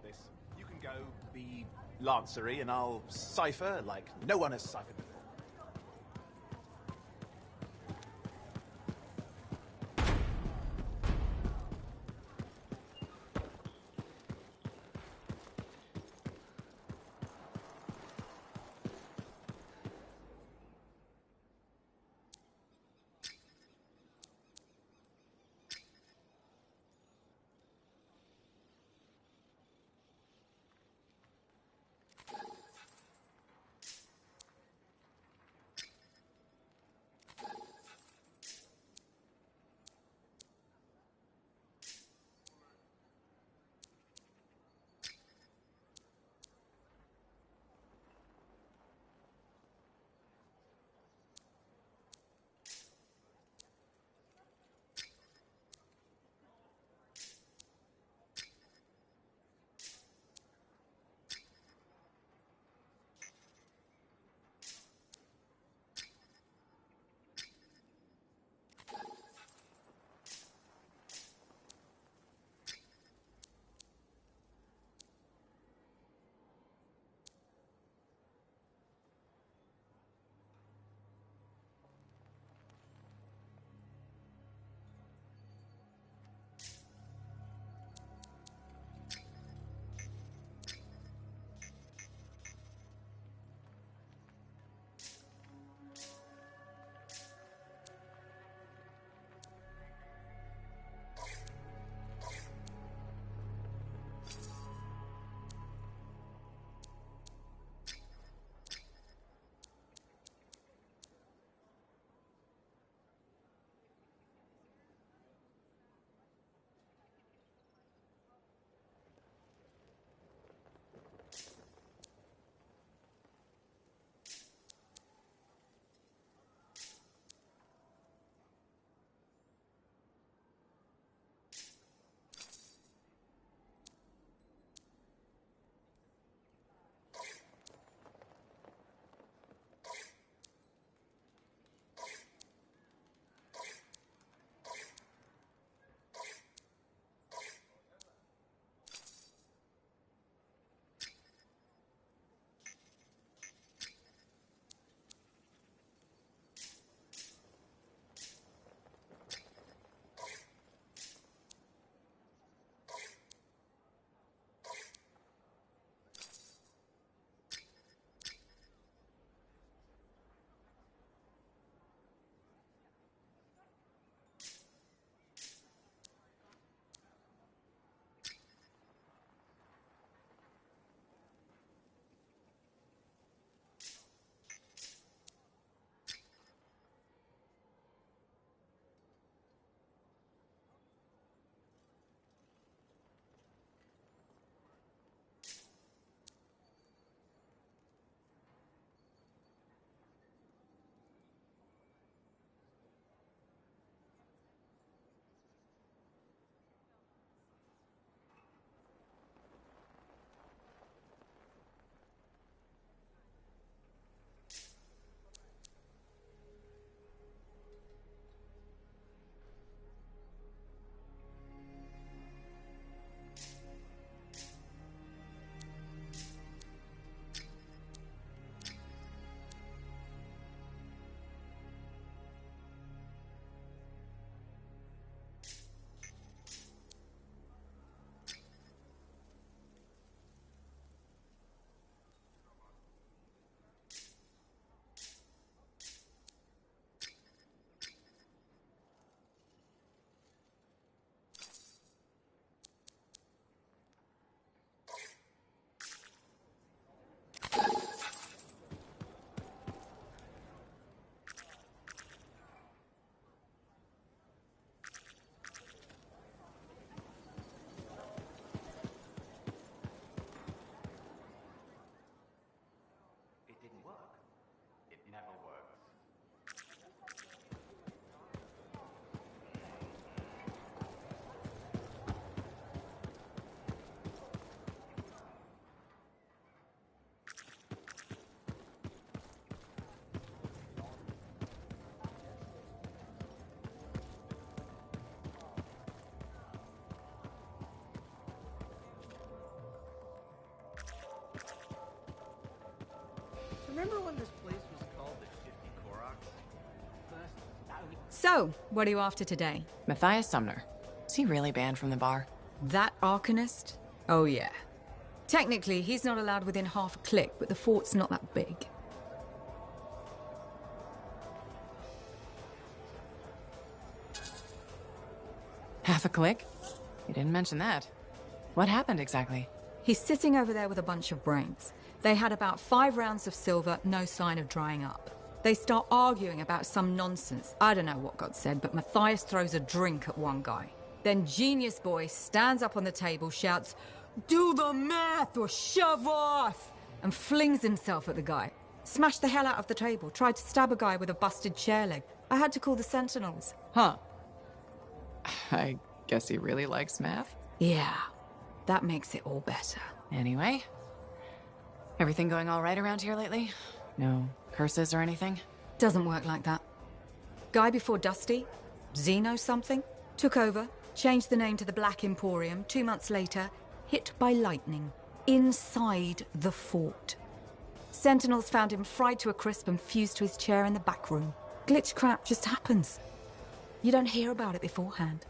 got this. You can go be Lancery and I'll cipher like no one has ciphered before. Remember when this place was called the Shifty Koroks? So, what are you after today? Matthias Sumner. Is he really banned from the bar? That Arcanist? Oh yeah. Technically, he's not allowed within half a click, but the fort's not that big. Half a click? You didn't mention that. What happened exactly? He's sitting over there with a bunch of brains. They had about 5 rounds of silver, no sign of drying up. They start arguing about some nonsense. I don't know what got said, but Matthias throws a drink at one guy. Then Genius Boy stands up on the table, shouts, "Do the math or shove off!" and flings himself at the guy. Smashed the hell out of the table, tried to stab a guy with a busted chair leg. I had to call the Sentinels. Huh. I guess he really likes math. Yeah, that makes it all better. Anyway, everything going all right around here lately? No curses or anything? Doesn't work like that. Guy before Dusty, Xeno something, took over, changed the name to the Black Emporium. 2 months later, hit by lightning, inside the fort. Sentinels found him fried to a crisp and fused to his chair in the back room. Glitch crap just happens. You don't hear about it beforehand.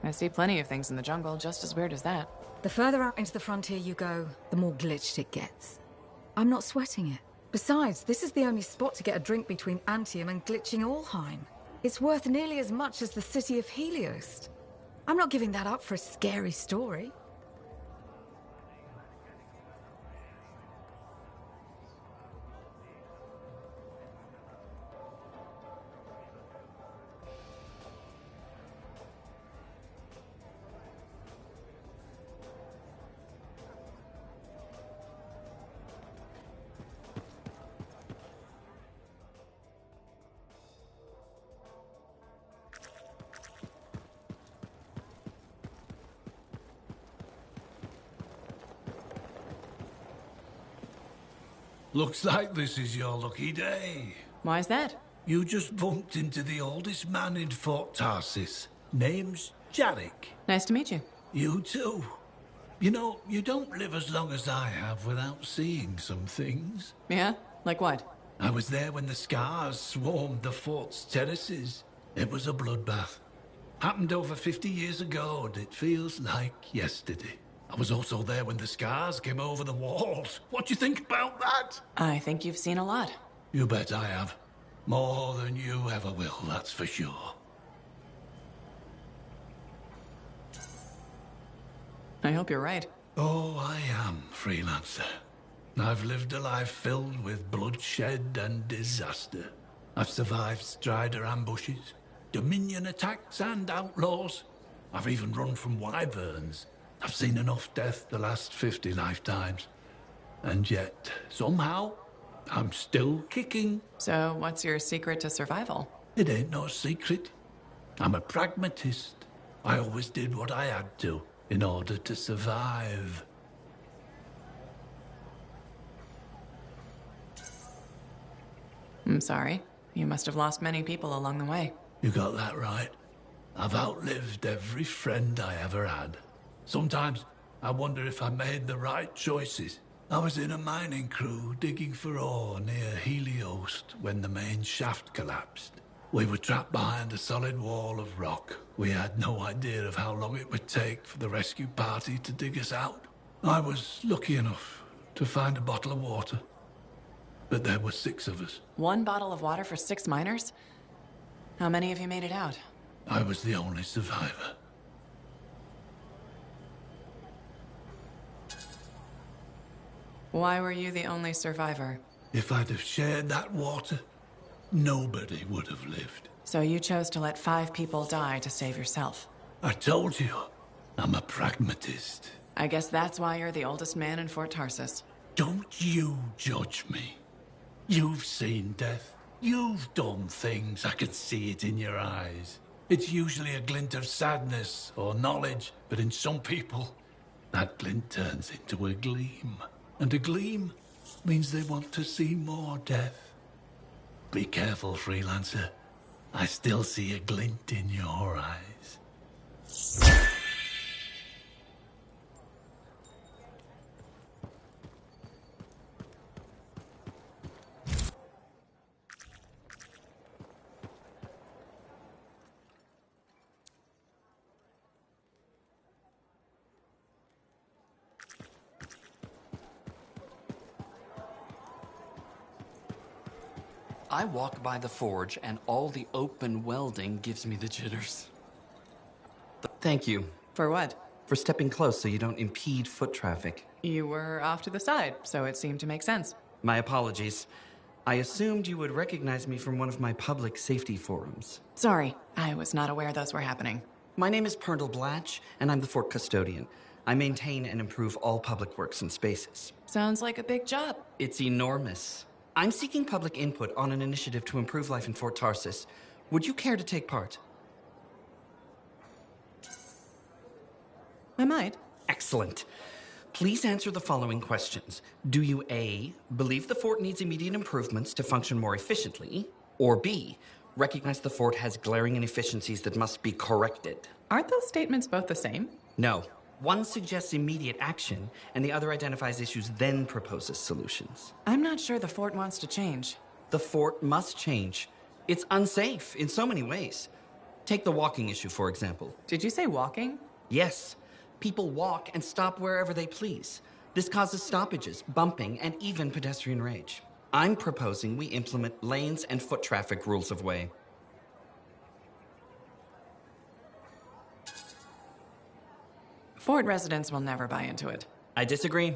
I see plenty of things in the jungle just as weird as that. The further out into the frontier you go, the more glitched it gets. I'm not sweating it. Besides, this is the only spot to get a drink between Anthem and glitching Allheim. It's worth nearly as much as the city of Helios. I'm not giving that up for a scary story. Looks like this is your lucky day. Why's that? You just bumped into the oldest man in Fort Tarsis. Name's Jarek. Nice to meet you. You too. You know, you don't live as long as I have without seeing some things. Yeah? Like what? I was there when the scars swarmed the fort's terraces. It was a bloodbath. Happened over 50 years ago, and it feels like yesterday. I was also there when the scars came over the walls. What do you think about that? I think you've seen a lot. You bet I have. More than you ever will, that's for sure. I hope you're right. Oh, I am, freelancer. I've lived a life filled with bloodshed and disaster. I've survived Strider ambushes, Dominion attacks and outlaws. I've even run from wyverns. I've seen enough death the last 50 lifetimes. And yet, somehow, I'm still kicking. So, what's your secret to survival? It ain't no secret. I'm a pragmatist. I always did what I had to in order to survive. I'm sorry. You must have lost many people along the way. You got that right. I've outlived every friend I ever had. Sometimes I wonder if I made the right choices. I was in a mining crew digging for ore near Helios when the main shaft collapsed. We were trapped behind a solid wall of rock. We had no idea of how long it would take for the rescue party to dig us out. I was lucky enough to find a bottle of water. But there were 6 of us. 1 bottle of water for 6 miners? How many of you made it out? I was the only survivor. Why were you the only survivor? If I'd have shared that water, nobody would have lived. So you chose to let 5 people die to save yourself. I told you, I'm a pragmatist. I guess that's why you're the oldest man in Fort Tarsis. Don't you judge me. You've seen death. You've done things. I can see it in your eyes. It's usually a glint of sadness or knowledge, but in some people, that glint turns into a gleam. And a gleam means they want to see more death. Be careful, freelancer. I still see a glint in your eyes. I walk by the forge, and all the open welding gives me the jitters. Thank you For what? for stepping close so you don't impede foot traffic. You were off to the side, so it seemed to make sense. My apologies. I assumed you would recognize me from one of my public safety forums. Sorry, I was not aware those were happening. My name is Perndle Blatch, and I'm the fort custodian. I maintain and improve all public works and spaces. Sounds like a big job. It's enormous. I'm seeking public input on an initiative to improve life in Fort Tarsis. Would you care to take part? I might. Excellent. Please answer the following questions. Do you A, believe the fort needs immediate improvements to function more efficiently? Or B, recognize the fort has glaring inefficiencies that must be corrected? Aren't those statements both the same? No. One suggests immediate action, and the other identifies issues, then proposes solutions. I'm not sure the fort wants to change. The fort must change. It's unsafe in so many ways. Take the walking issue, for example. Did you say walking? Yes. People walk and stop wherever they please. This causes stoppages, bumping, and even pedestrian rage. I'm proposing we implement lanes and foot traffic rules of way. Fort residents will never buy into it. I disagree.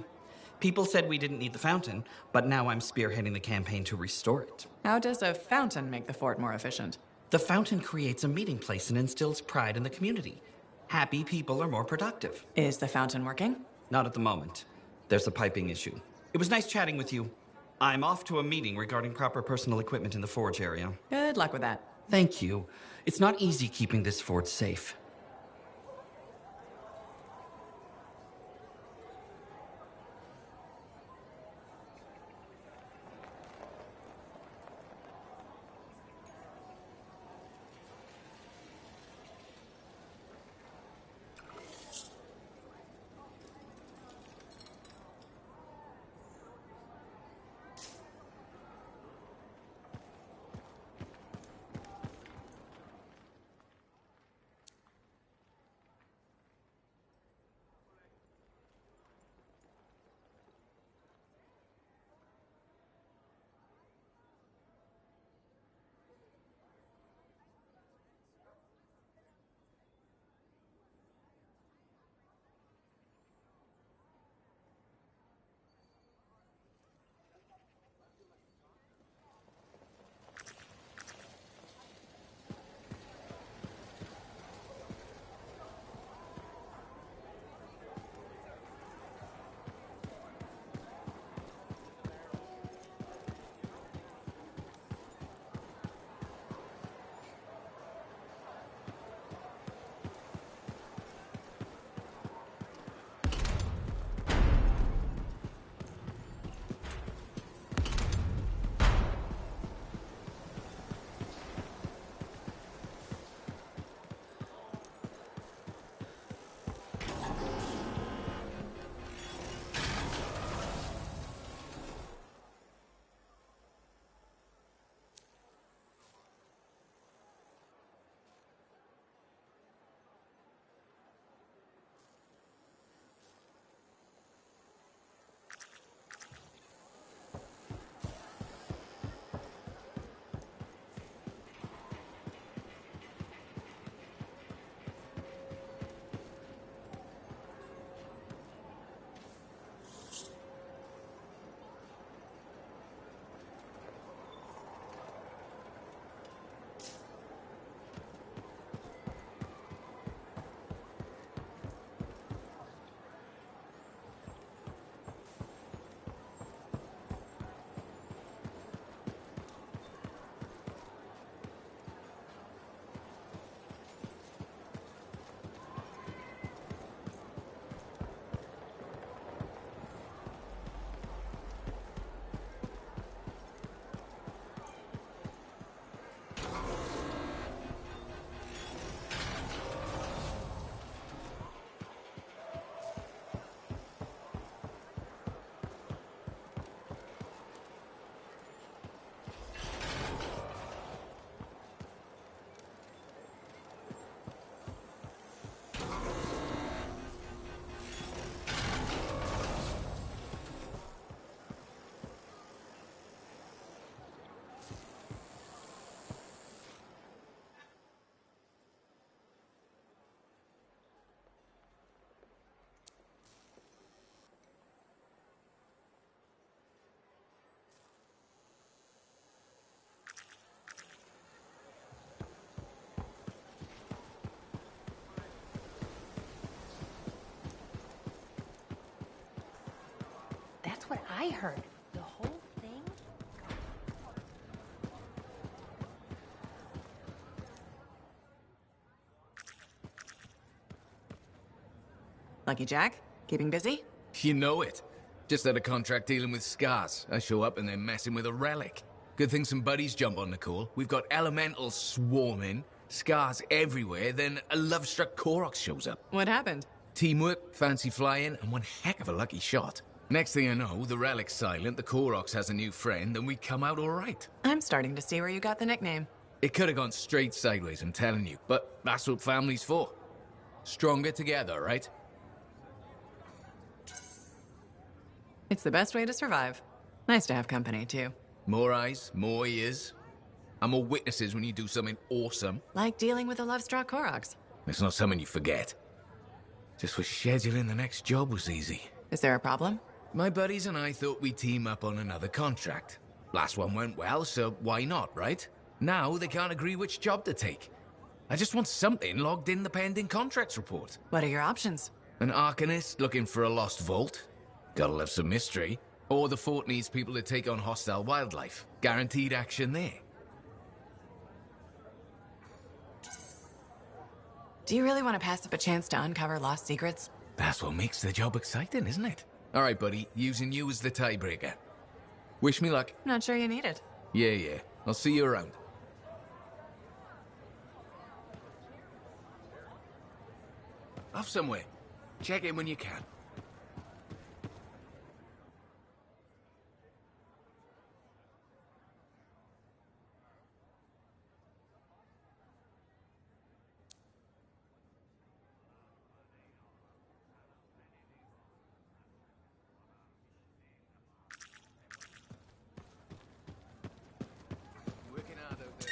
People said we didn't need the fountain, but now I'm spearheading the campaign to restore it. How does a fountain make the fort more efficient? The fountain creates a meeting place and instills pride in the community. Happy people are more productive. Is the fountain working? Not at the moment. There's a piping issue. It was nice chatting with you. I'm off to a meeting regarding proper personal equipment in the forge area. Good luck with that. Thank you. It's not easy keeping this fort safe. what I heard. The whole thing? Lucky Jack? Keeping busy? You know it. Just had a contract dealing with scars. I show up and they're messing with a relic. Good thing some buddies jump on the call. We've got elementals swarming, scars everywhere, then a love-struck Koroks shows up. What happened? Teamwork, fancy flying, and one heck of a lucky shot. Next thing I know, the relic's silent, the Koroks has a new friend, and we come out all right. I'm starting to see where you got the nickname. It could have gone straight sideways, I'm telling you, but that's what family's for. Stronger together, right? It's the best way to survive. Nice to have company, too. More eyes, more ears, and more witnesses when you do something awesome. Like dealing with the love-struck Koroks. It's not something you forget. Just was scheduling the next job was easy. Is there a problem? My buddies and I thought we'd team up on another contract. Last one went well, so why not, right? Now they can't agree which job to take. I just want something logged in the pending contracts report. What are your options? An Arcanist looking for a lost vault. Gotta love some mystery. Or the fort needs people to take on hostile wildlife. Guaranteed action there. Do you really want to pass up a chance to uncover lost secrets? That's what makes the job exciting, isn't it? All right, buddy. Using you as the tiebreaker. Wish me luck. Not sure you need it. Yeah. I'll see you around. Off somewhere. Check in when you can. Working hard out there.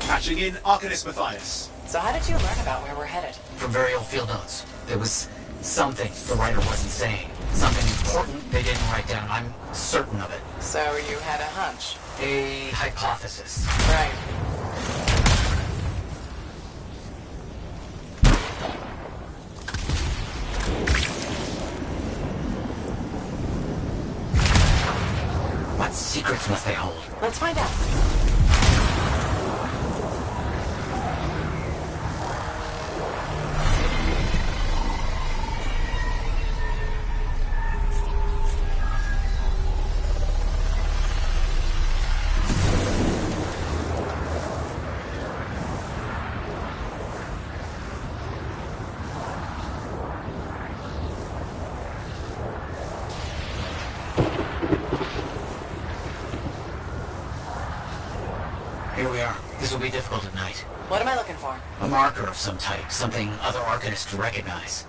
Patching in Arcanist Matthias. So how did you learn about where we're headed? From very old field notes. There was something the writer wasn't saying. Something important they didn't write down. I'm certain of it. So you had a hunch? A hypothesis. Right. marks must they hold? Let's find out. Here we are. This will be difficult at night. What am I looking for? A marker of some type, something other Arcanists recognize.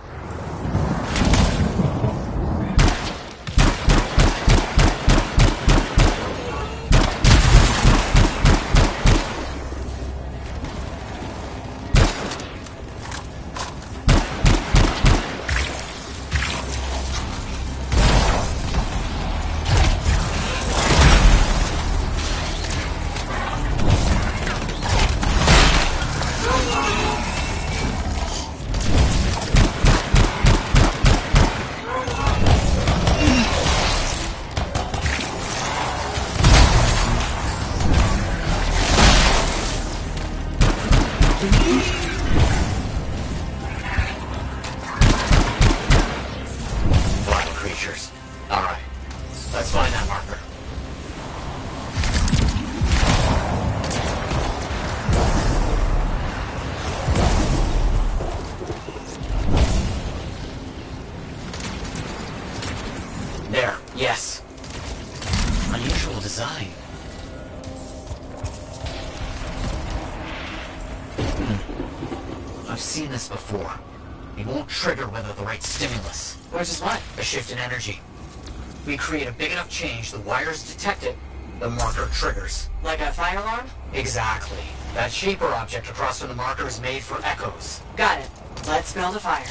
Black creatures. Alright. Let's find that marker. There. Yes. Unusual design. I've seen this before. It won't trigger without the right stimulus. Which is what? A shift in energy. We create a big enough change, the wires detect it, the marker triggers. Like a fire alarm? Exactly. That shape or object across from the marker is made for echoes. Got it. Let's build a fire.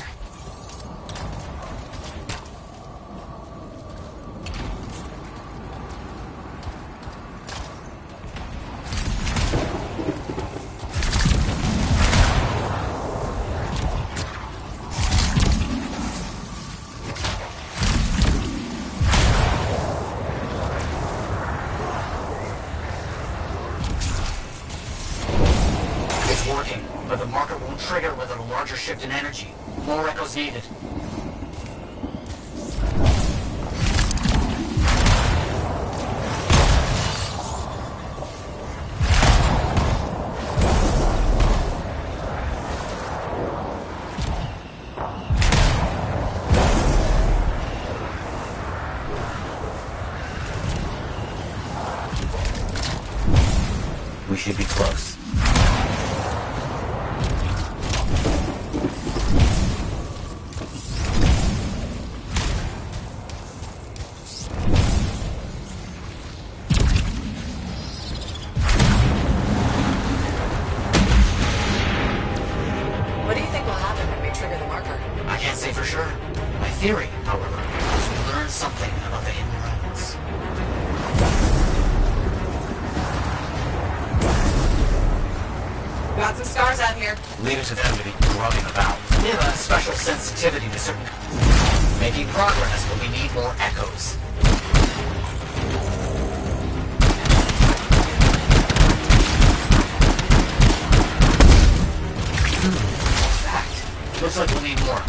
It's working, but the marker won't trigger without a larger shift in energy. More echoes needed. We should be close. What do you think will happen when we trigger the marker? I can't say for sure. My theory, however, is we learn something about the hidden realms. Got some scars out here. Leave it to them to be grubbing about. They have a special sensitivity to certain... Making progress, but we need more echoes. Fact. Looks like we'll need more.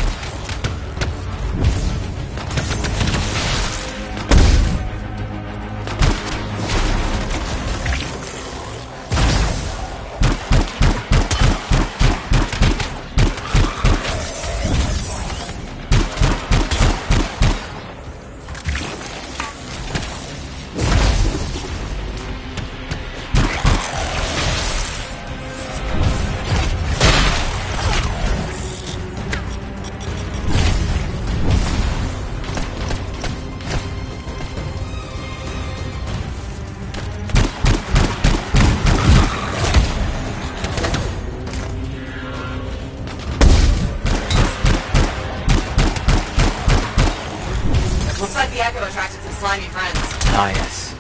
Looks like the echo attracted some slimy friends. Ah, yes.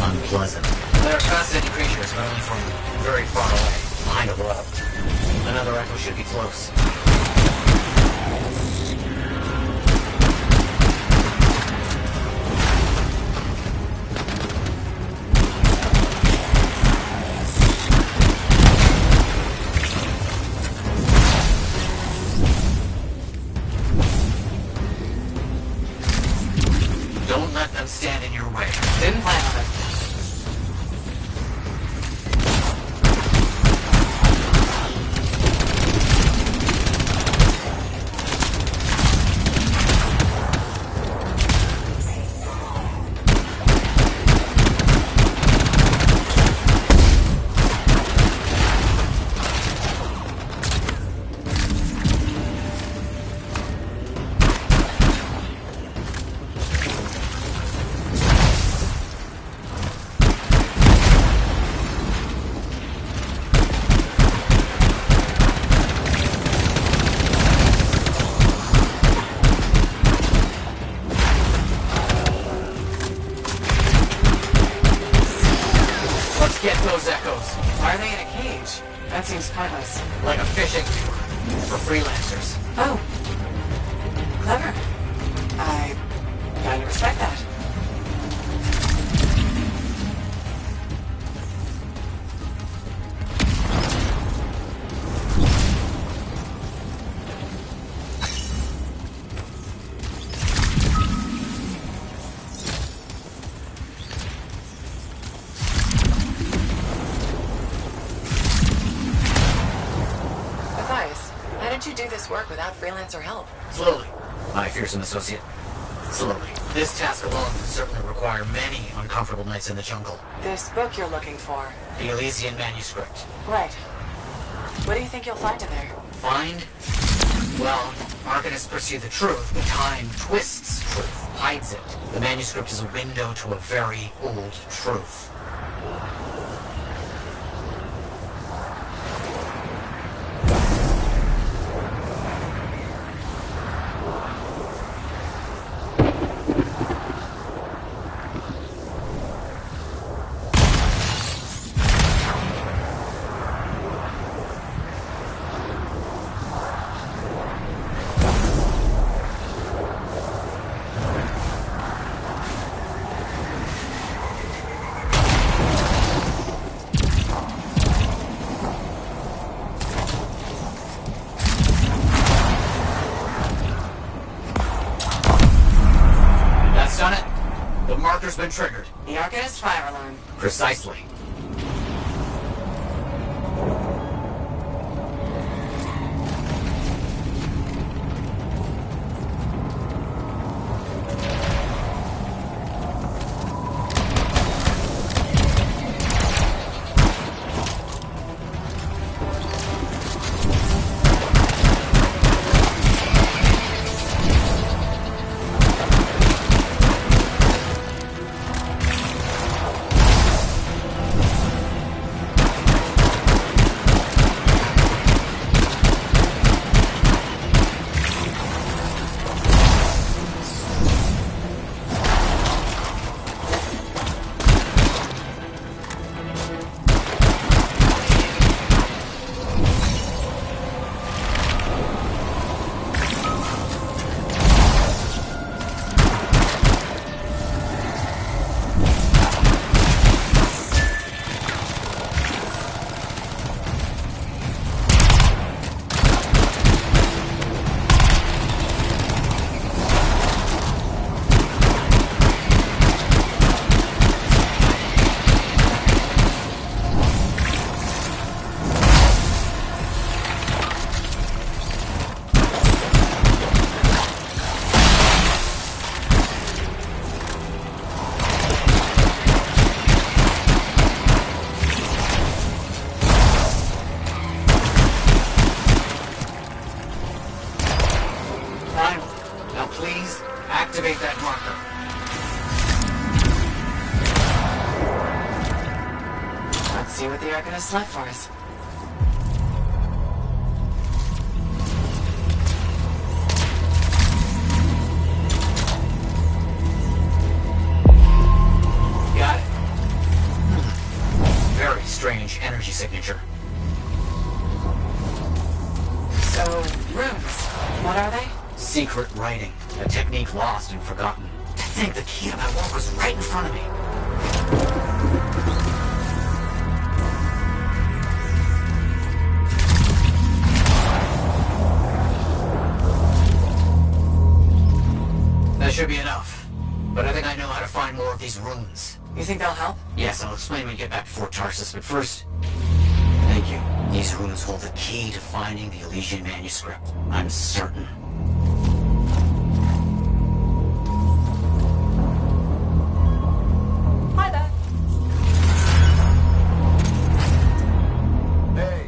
Unpleasant. They're fascinating creatures, but only from very far away. Behind a bluff. Another echo should be close. Get those echoes. Why are they in a cage? That seems pointless. Like a fishing tour for freelancers. Oh. Clever. I kinda respect that. Matthias, how did you do this work without freelancer help? Slowly, my fearsome associate. Slowly. This task alone would certainly require many uncomfortable nights in the jungle. This book you're looking for. The Elysian manuscript. Right. What do you think you'll find in there? Find? Well, Arcanists pursue the truth, but time twists truth, hides it. The manuscript is a window to a very old truth. That's done it. The marker's been triggered. The Arcanist fire alarm. Precisely. Finally. Now please, activate that marker. Let's see what the Arcanist left for us. Got it. Very strange energy signature. So, runes. What are they? Secret writing. A technique lost and forgotten. To think the key to my work was right in front of me. That should be enough. But I think I know how to find more of these runes. You think they'll help? Yes, I'll explain when we get back to Fort Tarsus, but first... Thank you. These runes hold the key to finding the Elysian manuscript. I'm certain. Hi there. Hey,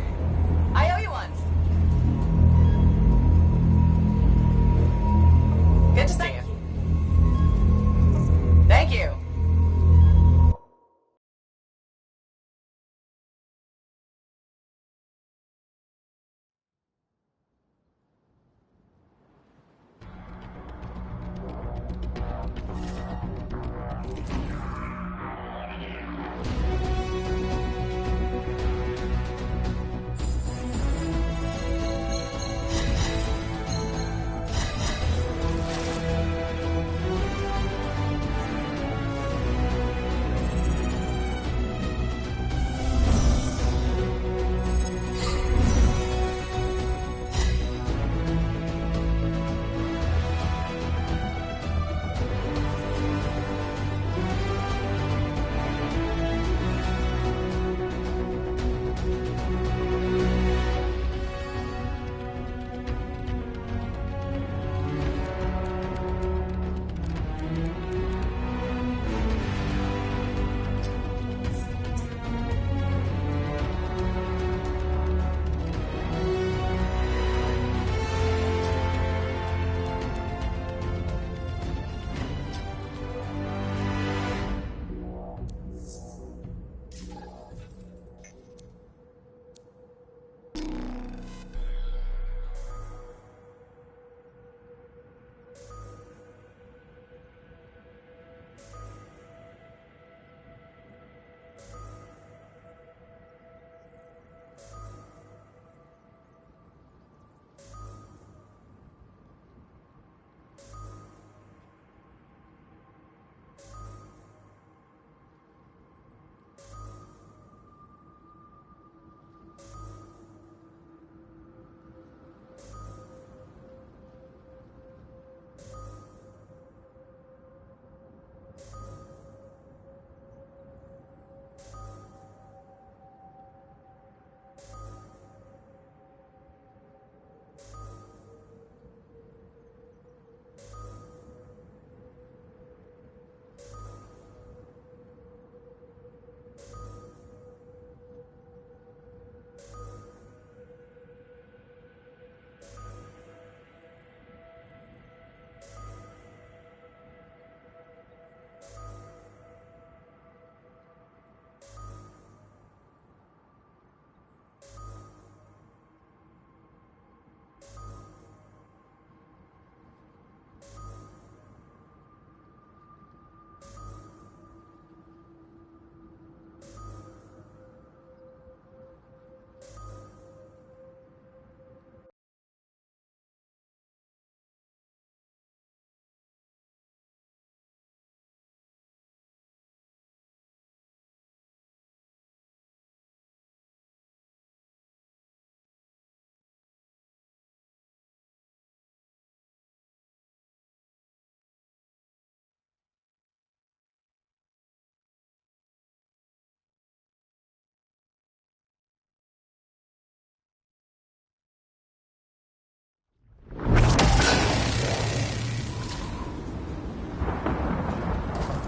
I owe you one. Good to see you. Thank you.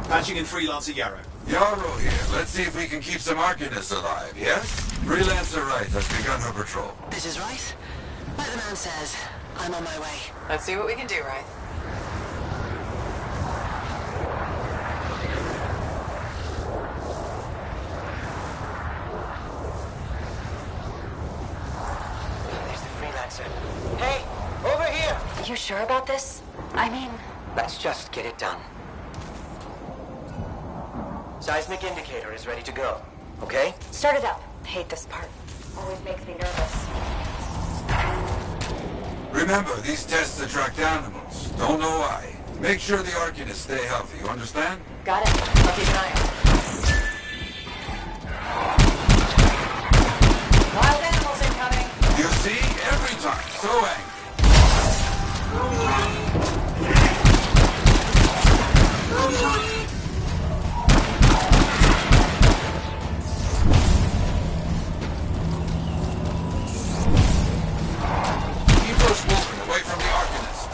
Patching in Freelancer Yarrow. Yarrow here. Let's see if we can keep some Arcanists alive, yes? Freelancer Wright has begun her patrol. This is Wright. Like the man says, I'm on my way. Let's see what we can do, right? There's the Freelancer. Hey, over here! Are you sure about this? I mean... Let's just get it done. Seismic indicator is ready to go. Okay? Start it up. Hate this part. Always makes me nervous. Remember, these tests attract animals. Don't know why. Make sure the Arcanists stay healthy, you understand? Got it. I'll keep an eye out. Wild animals incoming. You see? Every time. So angry. Keep those moving away from the Arcanists.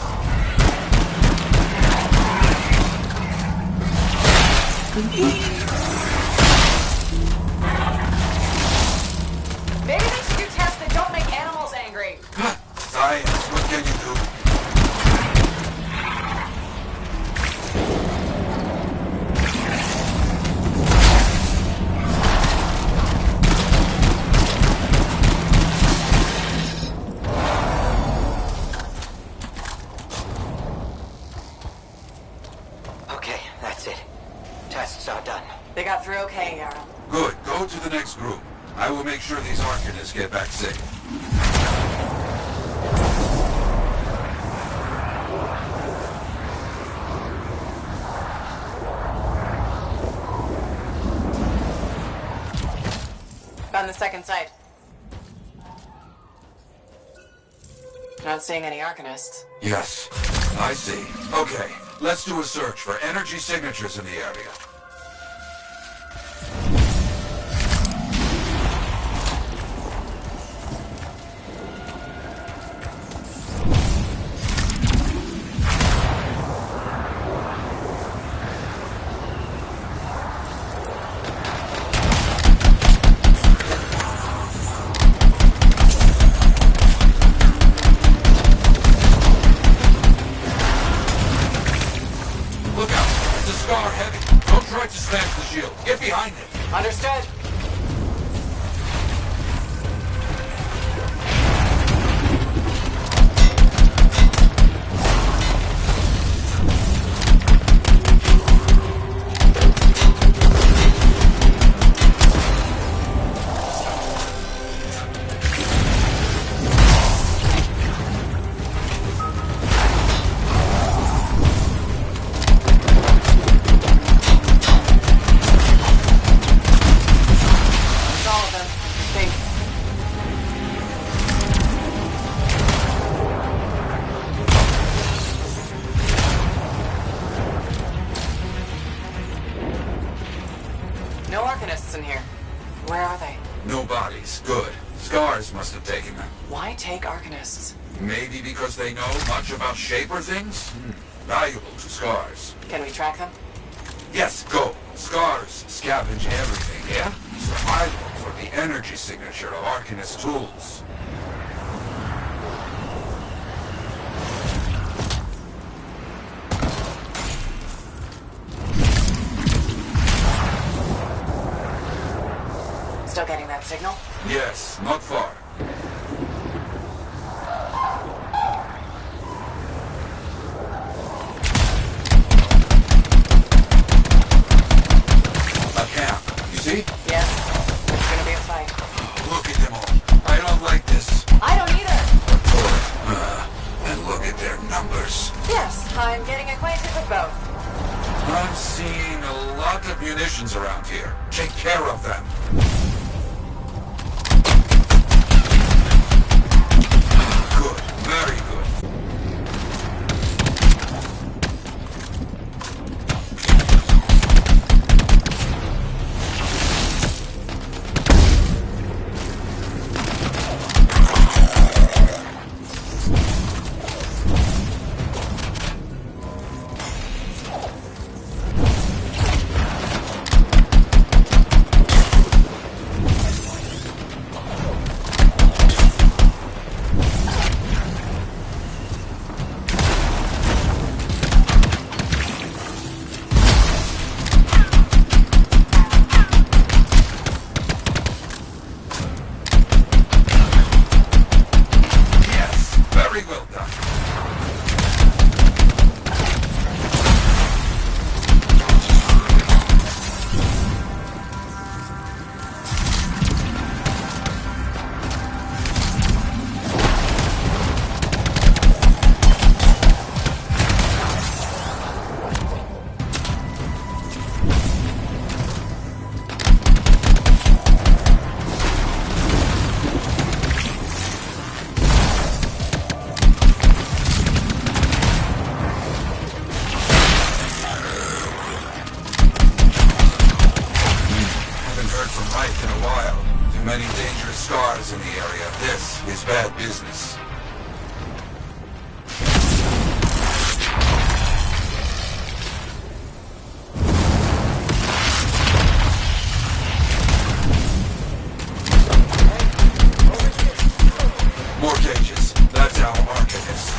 Maybe they should do tests that don't make animals angry. Science, what can you do? Okay, that's it. Tests are done. They got through okay, Yarrow. Good. Go to the next group. I will make sure these Arcanists get back safe. Found the second site. Not seeing any Arcanists. Yes, I see. Okay, let's do a search for energy signatures in the area. Look out! It's a Scar heavy. Don't try to smash the shield. Get behind it. Understood. That's all of them. Thanks. No Arcanists in here. Where are they? No bodies. Good. Scars must have taken them. Why take Arcanists? Maybe because they know much about Shaper things? Valuable to Scars. Can we track them? Yes, go. Scars scavenge everything, yeah? So I look for the energy signature of Arcanist tools. Still getting that signal? Yes, not far. A camp. You see? Yes. It's gonna be a fight. Look at them all. I don't like this. I don't either. And look at their numbers. Yes, I'm getting acquainted with both. I'm seeing a lot of munitions around here. Take care of them. Good. Very good. in a while. Too many dangerous scars in the area. This is bad business. More cages. That's our archivist.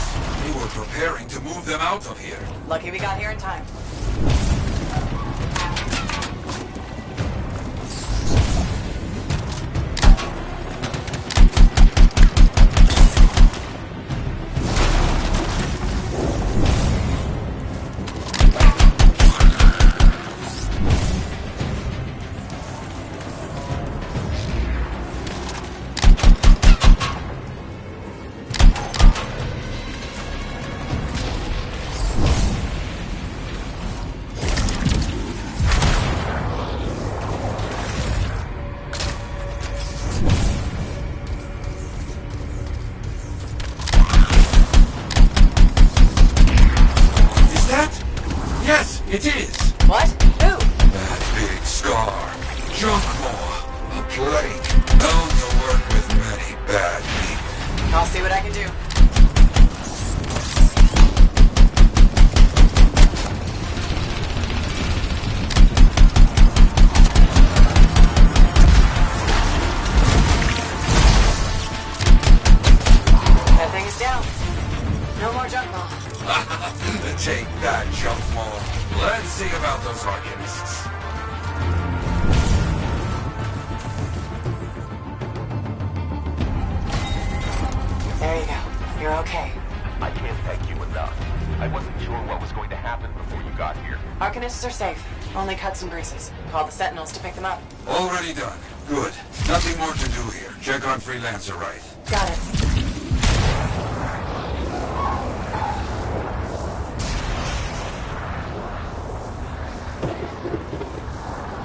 We were preparing to move them out of here. Lucky we got here in time. It is! What? Who? That big scar. Junk maw. A plague. Known to work with many bad people. I'll see what I can do. That thing is down. No more junk maw. Take that, junk maw. Let's see about those archinists. There you go. You're okay. I can't thank you enough. I wasn't sure what was going to happen before you got here. Arcanists are safe. Only cuts and bruises. Call the Sentinels to pick them up. Already done. Good. Nothing more to do here. Check on Freelancer Wright. Got it.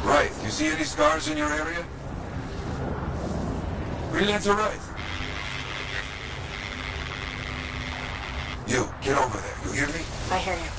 Right. You see any scars in your area? Freelancer Wright. You, get over there. You hear me? I hear you.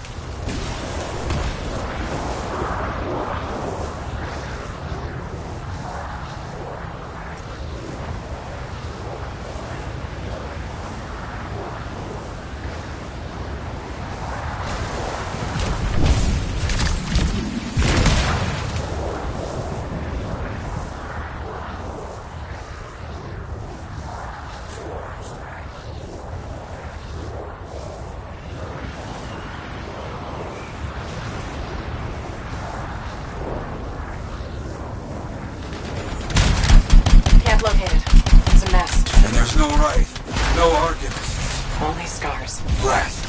Located. It's a mess. And there's no Wright. No archinists. Only scars. Blast.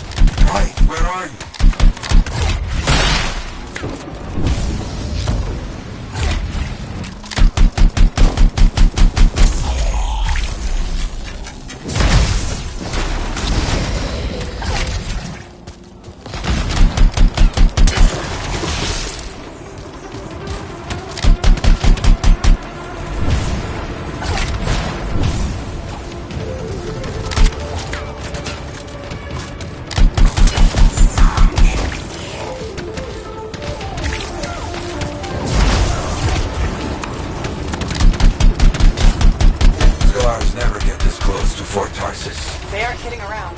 Wright, where are you? Never get this close to Fort Tarsis. They aren't kidding around.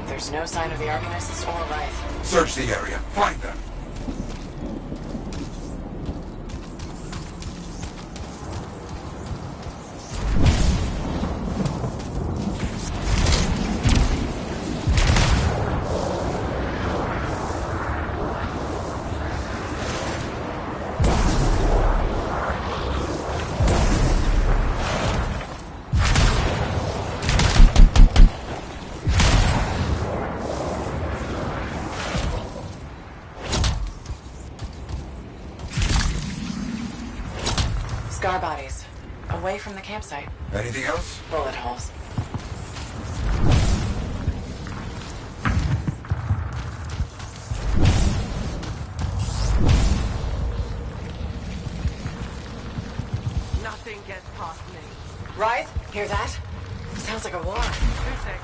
There's no sign of the Arcanists or Wraith. Search the area. Find them. Scar bodies. Away from the campsite. Anything else? Bullet holes. Nothing gets past me. Right? Hear that? Sounds like a war. Music.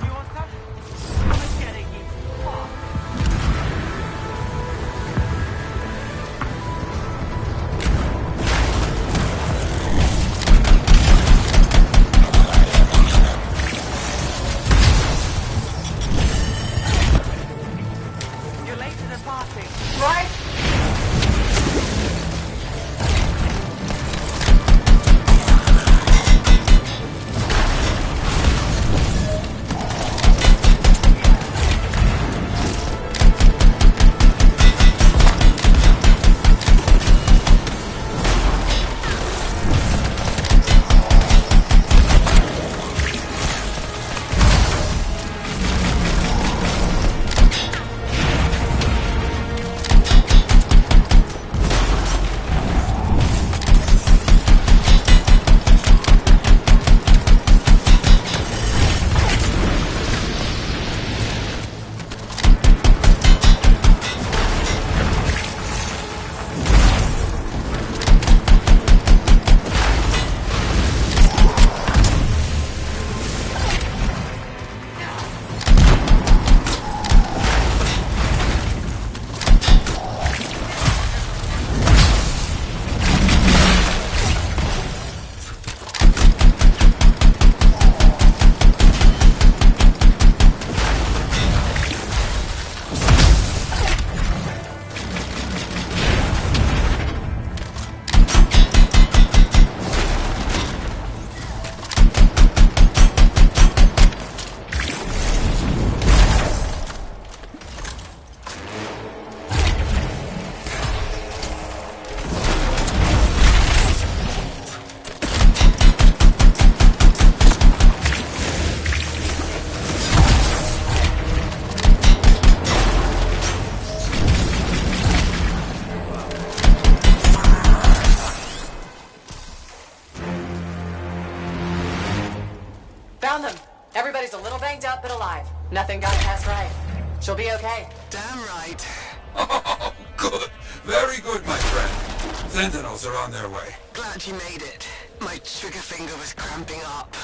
You want some? I'm getting you. You're late to the party. Right? Found them. Everybody's a little banged up, but alive. Nothing got past right. She'll be okay. Damn right. Oh, good. Very good, my friend. Sentinels are on their way. Glad you made it. My trigger finger was cramping up.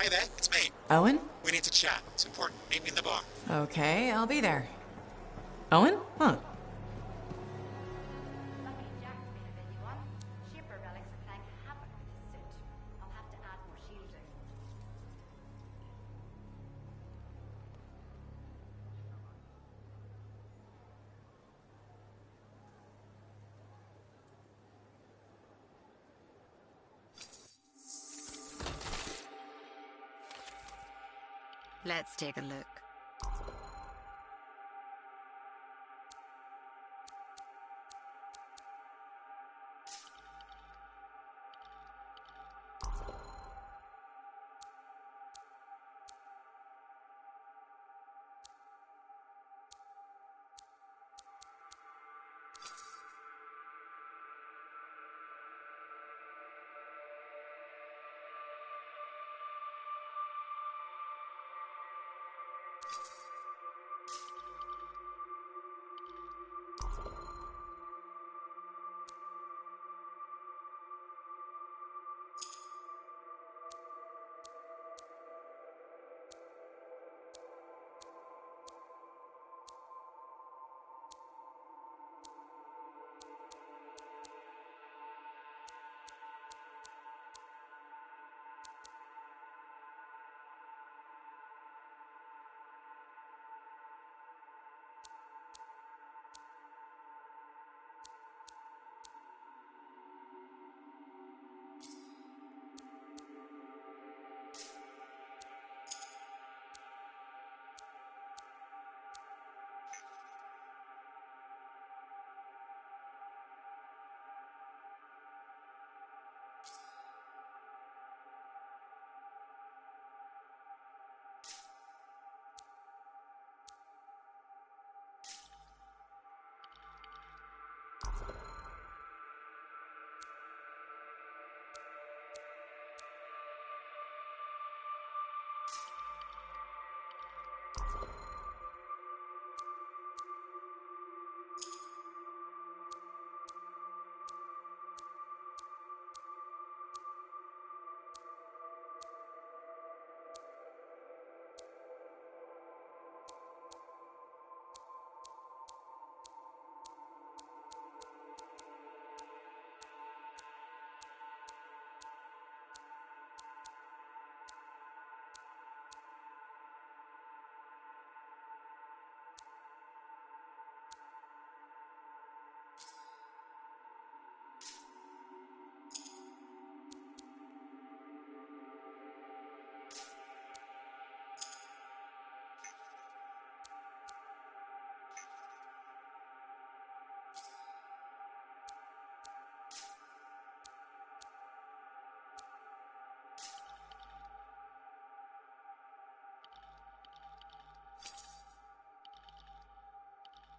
Hey there, it's me. Owen? We need to chat. It's important. Meet me in the bar. Okay, I'll be there. Owen? Huh. Let's take a look.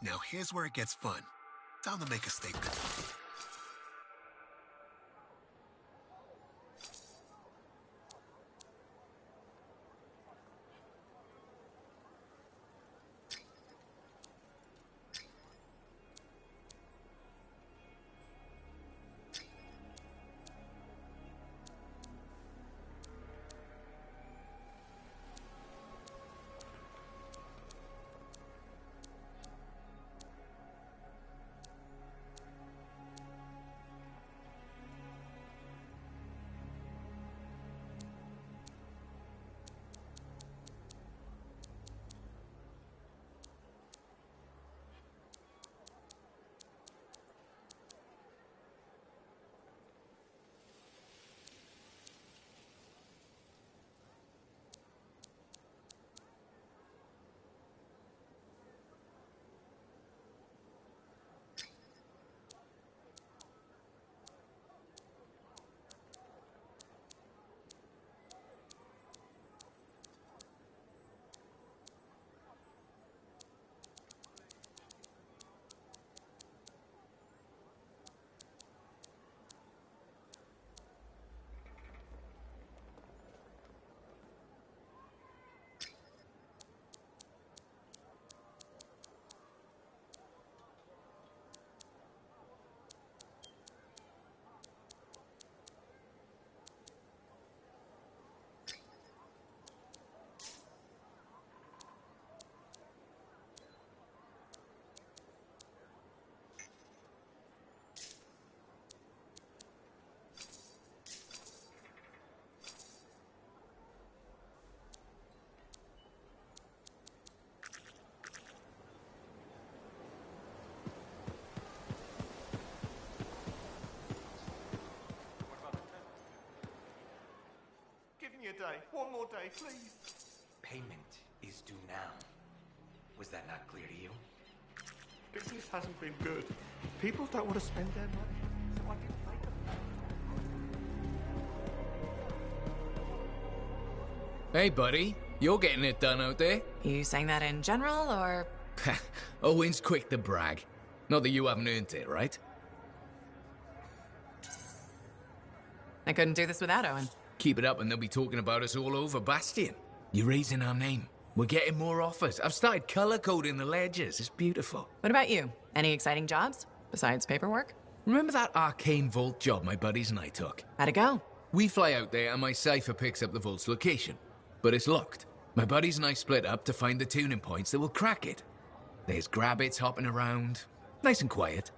Now here's where it gets fun. Time to make a statement. Give me a day. One more day, please. Payment is due now. Was that not clear to you? Business hasn't been good. People don't want to spend their money, so I can make them. Hey, buddy. You're getting it done out there. You saying that in general, or...? Owen's quick to brag. Not that you haven't earned it, right? I couldn't do this without Owen. Keep it up and they'll be talking about us all over Bastion. You're raising our name. We're getting more offers. I've started color-coding the ledgers. It's beautiful. What about you? Any exciting jobs? Besides paperwork? Remember that arcane vault job my buddies and I took? How'd it go? We fly out there and my cipher picks up the vault's location. But it's locked. My buddies and I split up to find the tuning points that will crack it. There's grabbits hopping around. Nice and quiet.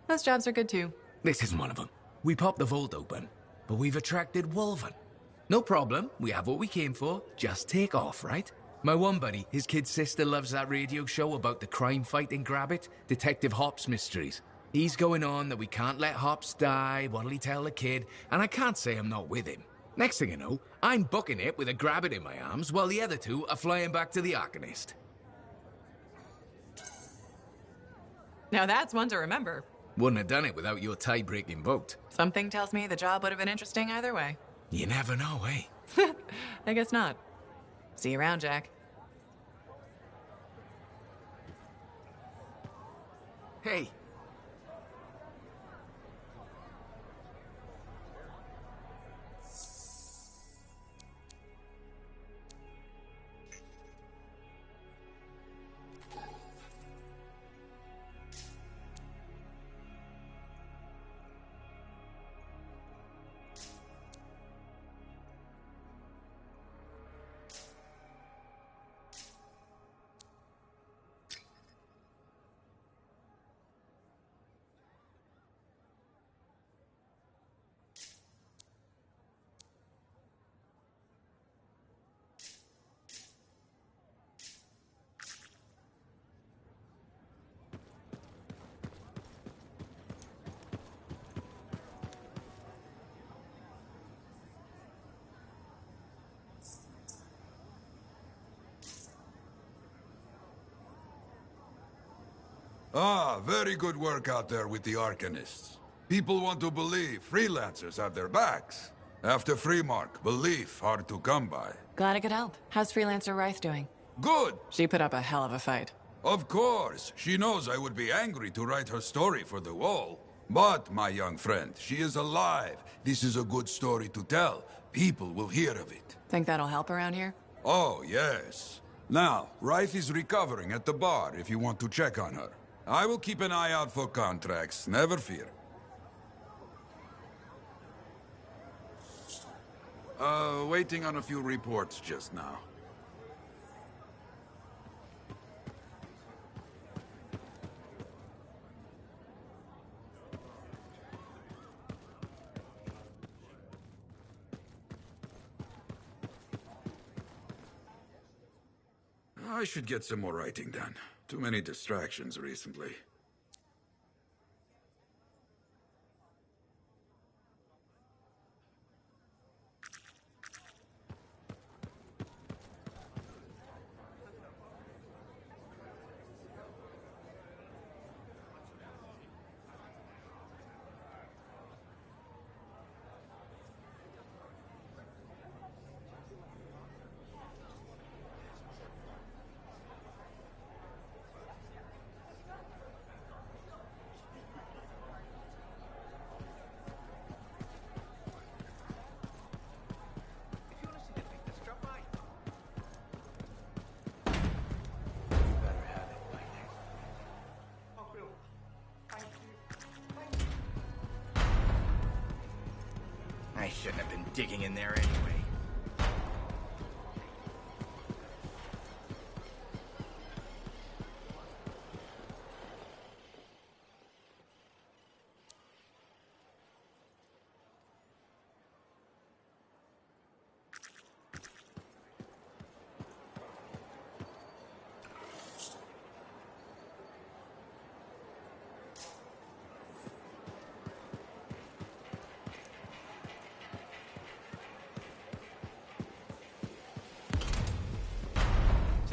Those jobs are good too. This isn't one of them. We popped the vault open, but we've attracted Wolven. No problem, we have what we came for. Just take off, right? My one buddy, his kid's sister loves that radio show about the crime fight in Grabbit, Detective Hops Mysteries. He's going on that we can't let Hops die, what'll he tell the kid, and I can't say I'm not with him. Next thing you know, I'm booking it with a Grabbit in my arms while the other two are flying back to the Arcanist. Now that's one to remember. Wouldn't have done it without your tie-breaking vote. Something tells me the job would have been interesting either way. You never know, eh? I guess not. See you around, Jack. Hey. Ah, very good work out there with the Arcanists. People want to believe freelancers have their backs. After Freemark, belief hard to come by. Glad I could help. How's freelancer Rice doing? Good! She put up a hell of a fight. Of course. She knows I would be angry to write her story for the wall. But, my young friend, she is alive. This is a good story to tell. People will hear of it. Think that'll help around here? Oh, yes. Now, Rife is recovering at the bar if you want to check on her. I will keep an eye out for contracts, never fear. Waiting on a few reports just now. I should get some more writing done. Too many distractions recently. I shouldn't have been digging in there anyway.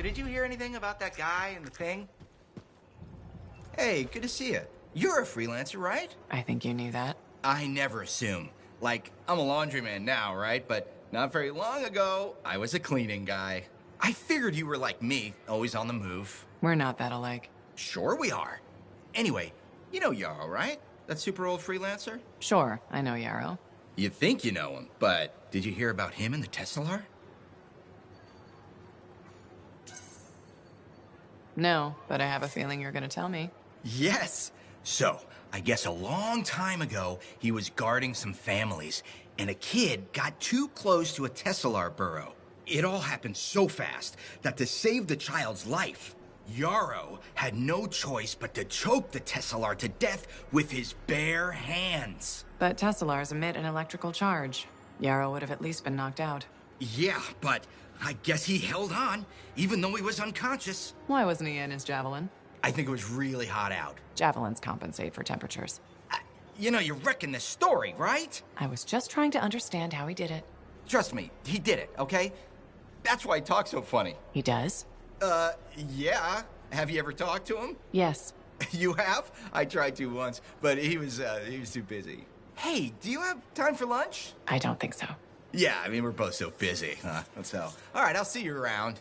did you hear anything about that guy and the thing? Hey, good to see you. You're a freelancer, right? I think you knew that. I never assume. Like, I'm a laundryman now, right? But not very long ago, I was a cleaning guy. I figured you were like me, always on the move. We're not that alike. Sure we are. Anyway, you know Yarrow, right? That super old freelancer? Sure, I know Yarrow. You think you know him, but did you hear about him and the Tesla? No, but I have a feeling you're gonna tell me. Yes. So, I guess a long time ago, he was guarding some families, and a kid got too close to a Tesla burrow. It all happened so fast that to save the child's life, Yarrow had no choice but to choke the Tesla to death with his bare hands. But Teslars emit an electrical charge. Yarrow would have at least been knocked out. Yeah, but I guess he held on, even though he was unconscious. Why wasn't he in his javelin? I think it was really hot out. Javelins compensate for temperatures. You know, you're wrecking this story, right? I was just trying to understand how he did it. Trust me, he did it, okay? That's why he talks so funny. He does? Yeah. Have you ever talked to him? Yes. You have? I tried to once, but he was too busy. Hey, do you have time for lunch? I don't think so. Yeah, I mean, we're both so busy, huh? So, all right, I'll see you around.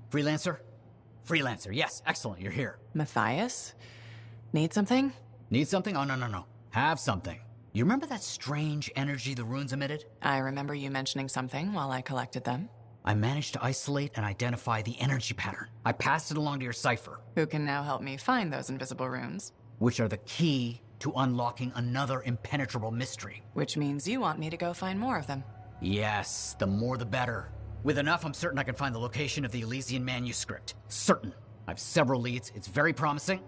Freelancer? Freelancer, yes, excellent, you're here. Matthias? Need something? Need something? Oh, no. Have something. You remember that strange energy the runes emitted? I remember you mentioning something while I collected them. I managed to isolate and identify the energy pattern. I passed it along to your cipher. Who can now help me find those invisible runes? Which are the key to unlocking another impenetrable mystery. Which means you want me to go find more of them. Yes, the more the better. With enough, I'm certain I can find the location of the Elysian manuscript. Certain. I have several leads. It's very promising.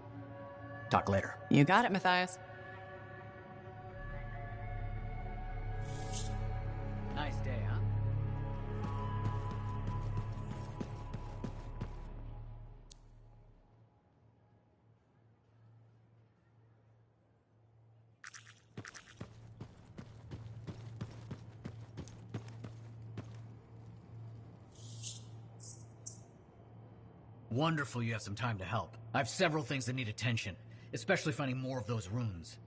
Talk later. You got it, Matthias. Nice day, huh? Wonderful you have some time to help. I have several things that need attention, especially finding more of those runes.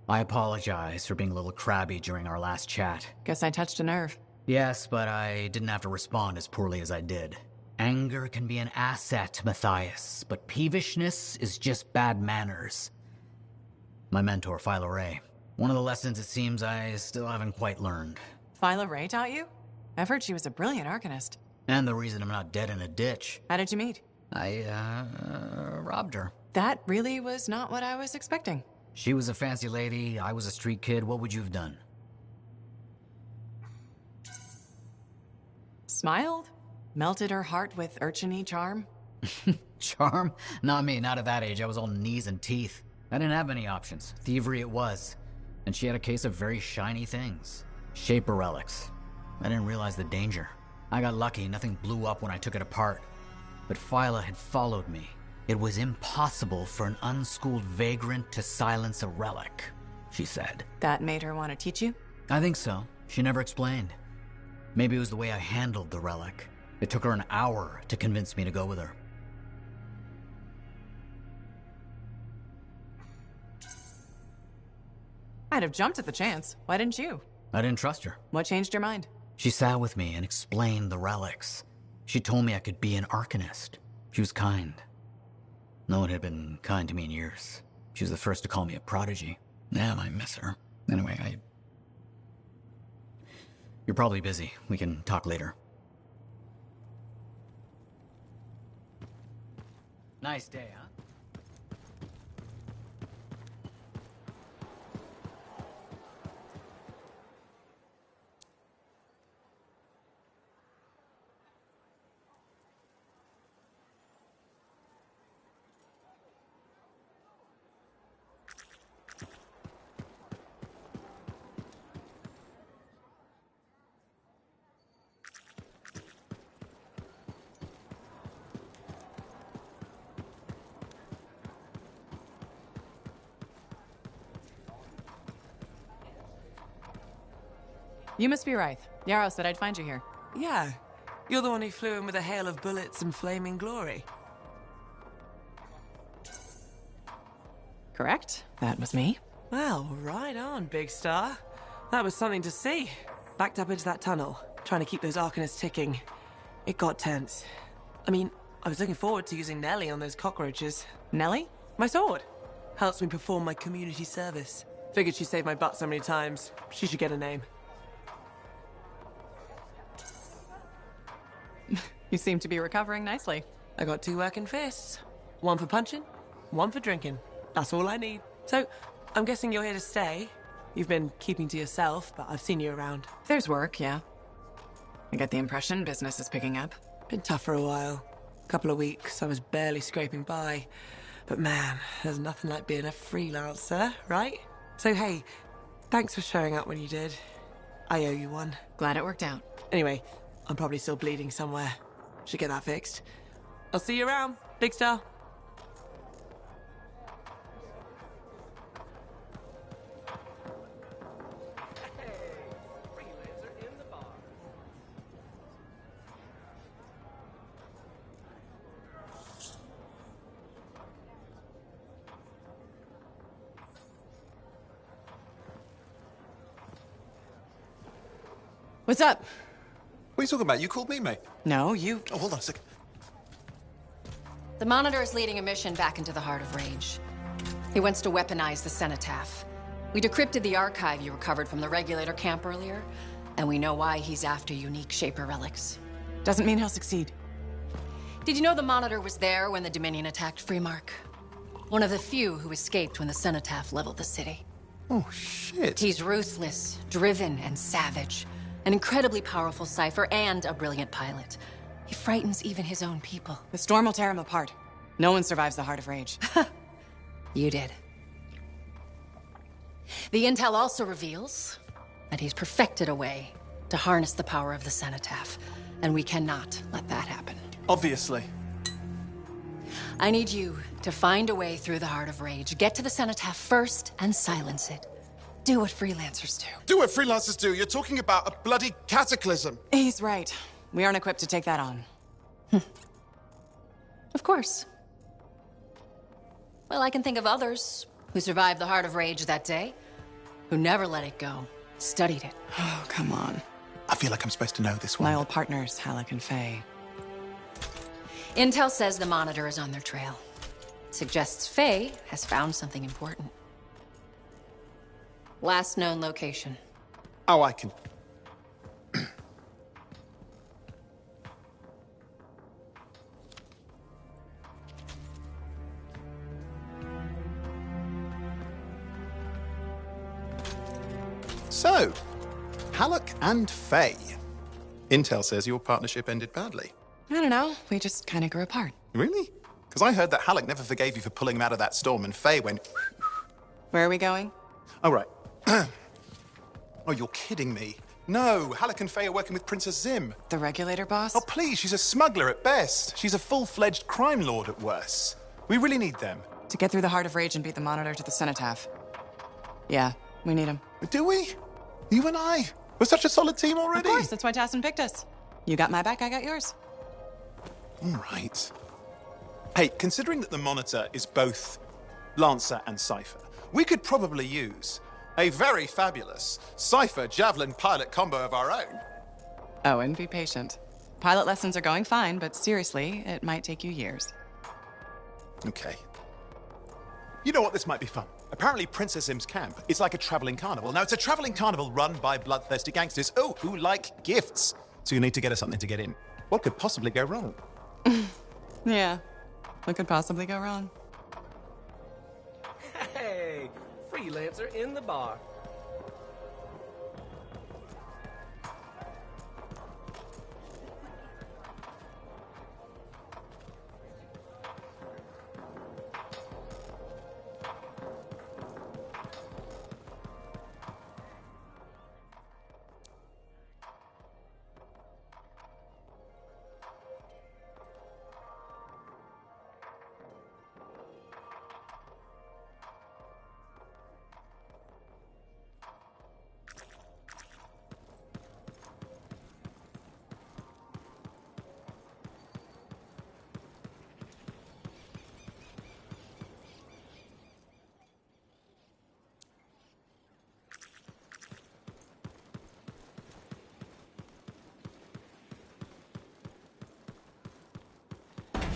I apologize for being a little crabby during our last chat. Guess I touched a nerve. Yes, but I didn't have to respond as poorly as I did. Anger can be an asset, Matthias, but peevishness is just bad manners. My mentor, Philo Ray. One of the lessons it seems I still haven't quite learned. Philo Ray taught you? I've heard she was a brilliant arcanist. And the reason I'm not dead in a ditch. How did you meet? I, robbed her. That really was not what I was expecting. She was a fancy lady, I was a street kid. What would you have done? Smiled? Melted her heart with urchin-y charm? Charm? Not me, not at that age. I was all knees and teeth. I didn't have many options. Thievery it was. And she had a case of very shiny things. Shaper relics. I didn't realize the danger. I got lucky, nothing blew up when I took it apart. But Phyla had followed me. It was impossible for an unschooled vagrant to silence a relic, she said. That made her want to teach you? I think so. She never explained. Maybe it was the way I handled the relic. It took her an hour to convince me to go with her. I'd have jumped at the chance. Why didn't you? I didn't trust her. What changed your mind? She sat with me and explained the relics. She told me I could be an Arcanist. She was kind. No one had been kind to me in years. She was the first to call me a prodigy. Damn, I miss her. Anyway, You're probably busy. We can talk later. Nice day, huh? You must be Rythe. Yarrow said I'd find you here. Yeah. You're the one who flew in with a hail of bullets and flaming glory. Correct. That was me. Well, right on, big star. That was something to see. Backed up into that tunnel, trying to keep those Arcanists ticking. It got tense. I mean, I was looking forward to using Nellie on those cockroaches. Nellie? My sword. Helps me perform my community service. Figured she saved my butt so many times. She should get a name. You seem to be recovering nicely. I got 2 working fists. 1 for punching, 1 for drinking. That's all I need. So, I'm guessing you're here to stay. You've been keeping to yourself, but I've seen you around. There's work, yeah. I get the impression business is picking up. Been tough for a while. Couple of weeks, I was barely scraping by. But man, there's nothing like being a freelancer, right? So hey, thanks for showing up when you did. I owe you one. Glad it worked out. Anyway, I'm probably still bleeding somewhere. Should get that fixed. I'll see you around, big star. What's up? What are you talking about? You called me, mate. No, you... Oh, hold on a second. The Monitor is leading a mission back into the Heart of Rage. He wants to weaponize the Cenotaph. We decrypted the archive you recovered from the Regulator camp earlier, and we know why he's after unique Shaper relics. Doesn't mean he'll succeed. Did you know the Monitor was there when the Dominion attacked Freemark? One of the few who escaped when the Cenotaph leveled the city. Oh, shit. He's ruthless, driven, and savage. An incredibly powerful cipher and a brilliant pilot. He frightens even his own people. The storm will tear him apart. No one survives the Heart of Rage. You did. The intel also reveals that he's perfected a way to harness the power of the Cenotaph, and we cannot let that happen. Obviously. I need you to find a way through the Heart of Rage, get to the Cenotaph first, and silence it. Do what freelancers do. Do what freelancers do? You're talking about a bloody cataclysm. He's right. We aren't equipped to take that on. Of course. Well, I can think of others who survived the Heart of Rage that day, who never let it go, studied it. Oh, come on. I feel like I'm supposed to know this one. My old partners, Halleck and Faye. Intel says the Monitor is on their trail. It suggests Faye has found something important. Last known location. Oh, I can... So, Halleck and Faye. Intel says your partnership ended badly. I don't know. We just kind of grew apart. Really? Because I heard that Halleck never forgave you for pulling him out of that storm, and Faye went... Where are we going? Oh, right. Oh, you're kidding me. No, Halleck and Faye are working with Princess Zim. The Regulator boss? Oh, please, she's a smuggler at best. She's a full-fledged crime lord at worst. We really need them. To get through the Heart of Rage and beat the Monitor to the Cenotaph. Yeah, we need him. Do we? You and I? We're such a solid team already. Of course, that's why Tassin picked us. You got my back, I got yours. All right. Hey, considering that the Monitor is both Lancer and Cypher, we could probably use a very fabulous Cypher Javelin pilot combo of our own. Oh, and be patient. Pilot lessons are going fine, but seriously, it might take you years. Okay. You know what? This might be fun. Apparently, Princess Im's camp is like a traveling carnival. Now, it's a traveling carnival run by bloodthirsty gangsters, who like gifts. So you need to get us something to get in. What could possibly go wrong? Yeah. What could possibly go wrong? Hey, freelancer in the bar.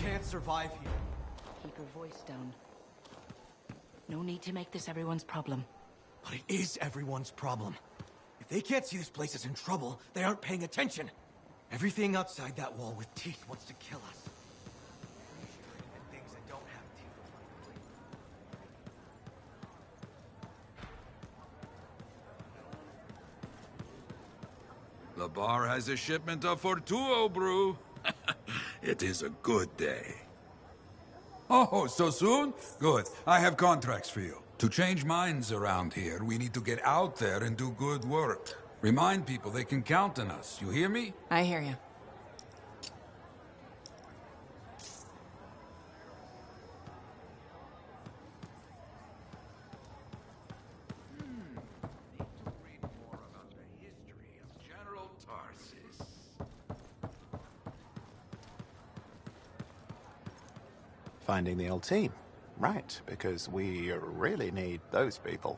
Can't survive here. Keep your voice down. No need to make this everyone's problem. But it is everyone's problem. If they can't see this place is in trouble, they aren't paying attention. Everything outside that wall with teeth wants to kill us. And things that don't have teeth. The bar has a shipment of Fortuo brew. It is a good day. Oh, so soon? Good. I have contracts for you. To change minds around here, we need to get out there and do good work. Remind people they can count on us. You hear me? I hear you. General Tarsus. Finding the old team. Right, because we really need those people.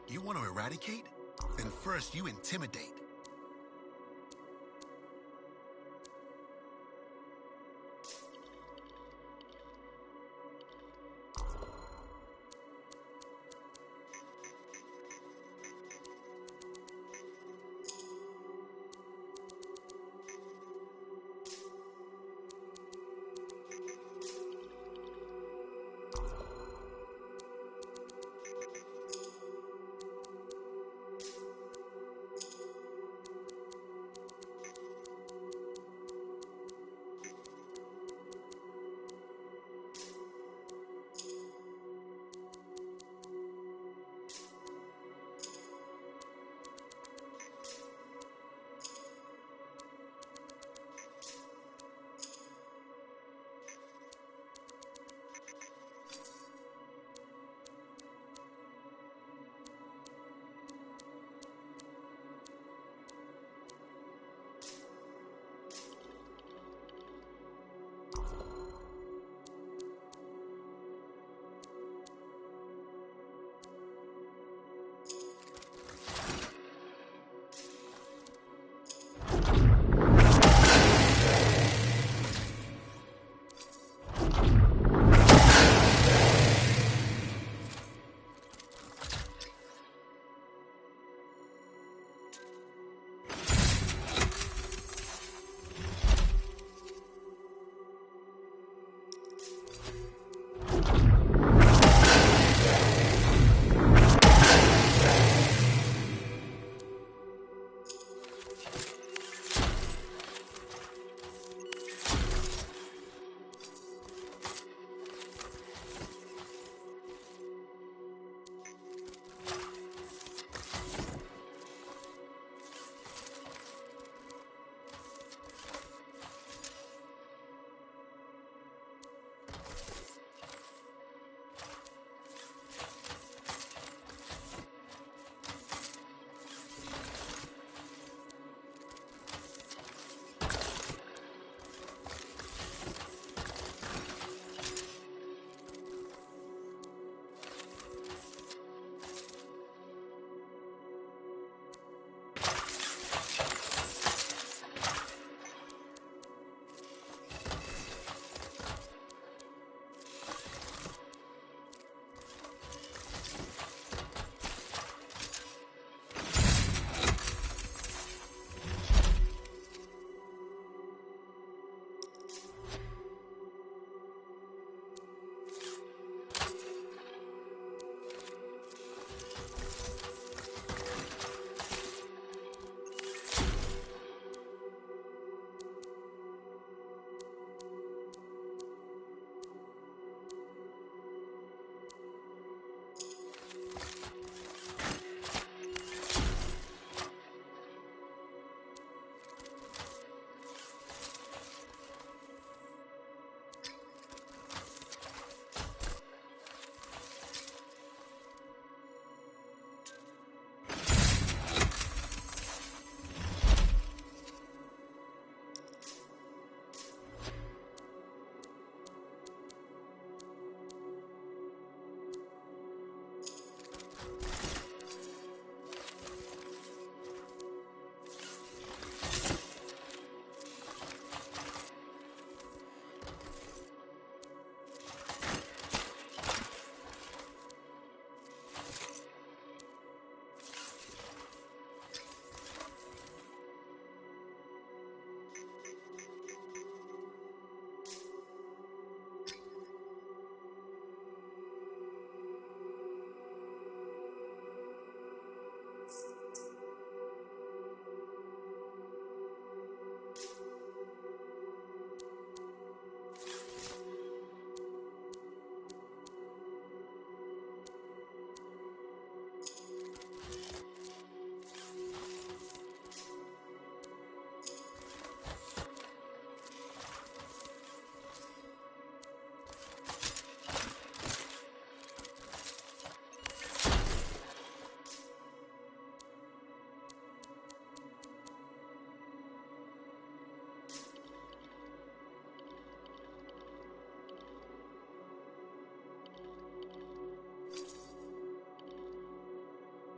You want to eradicate? Then first you intimidate.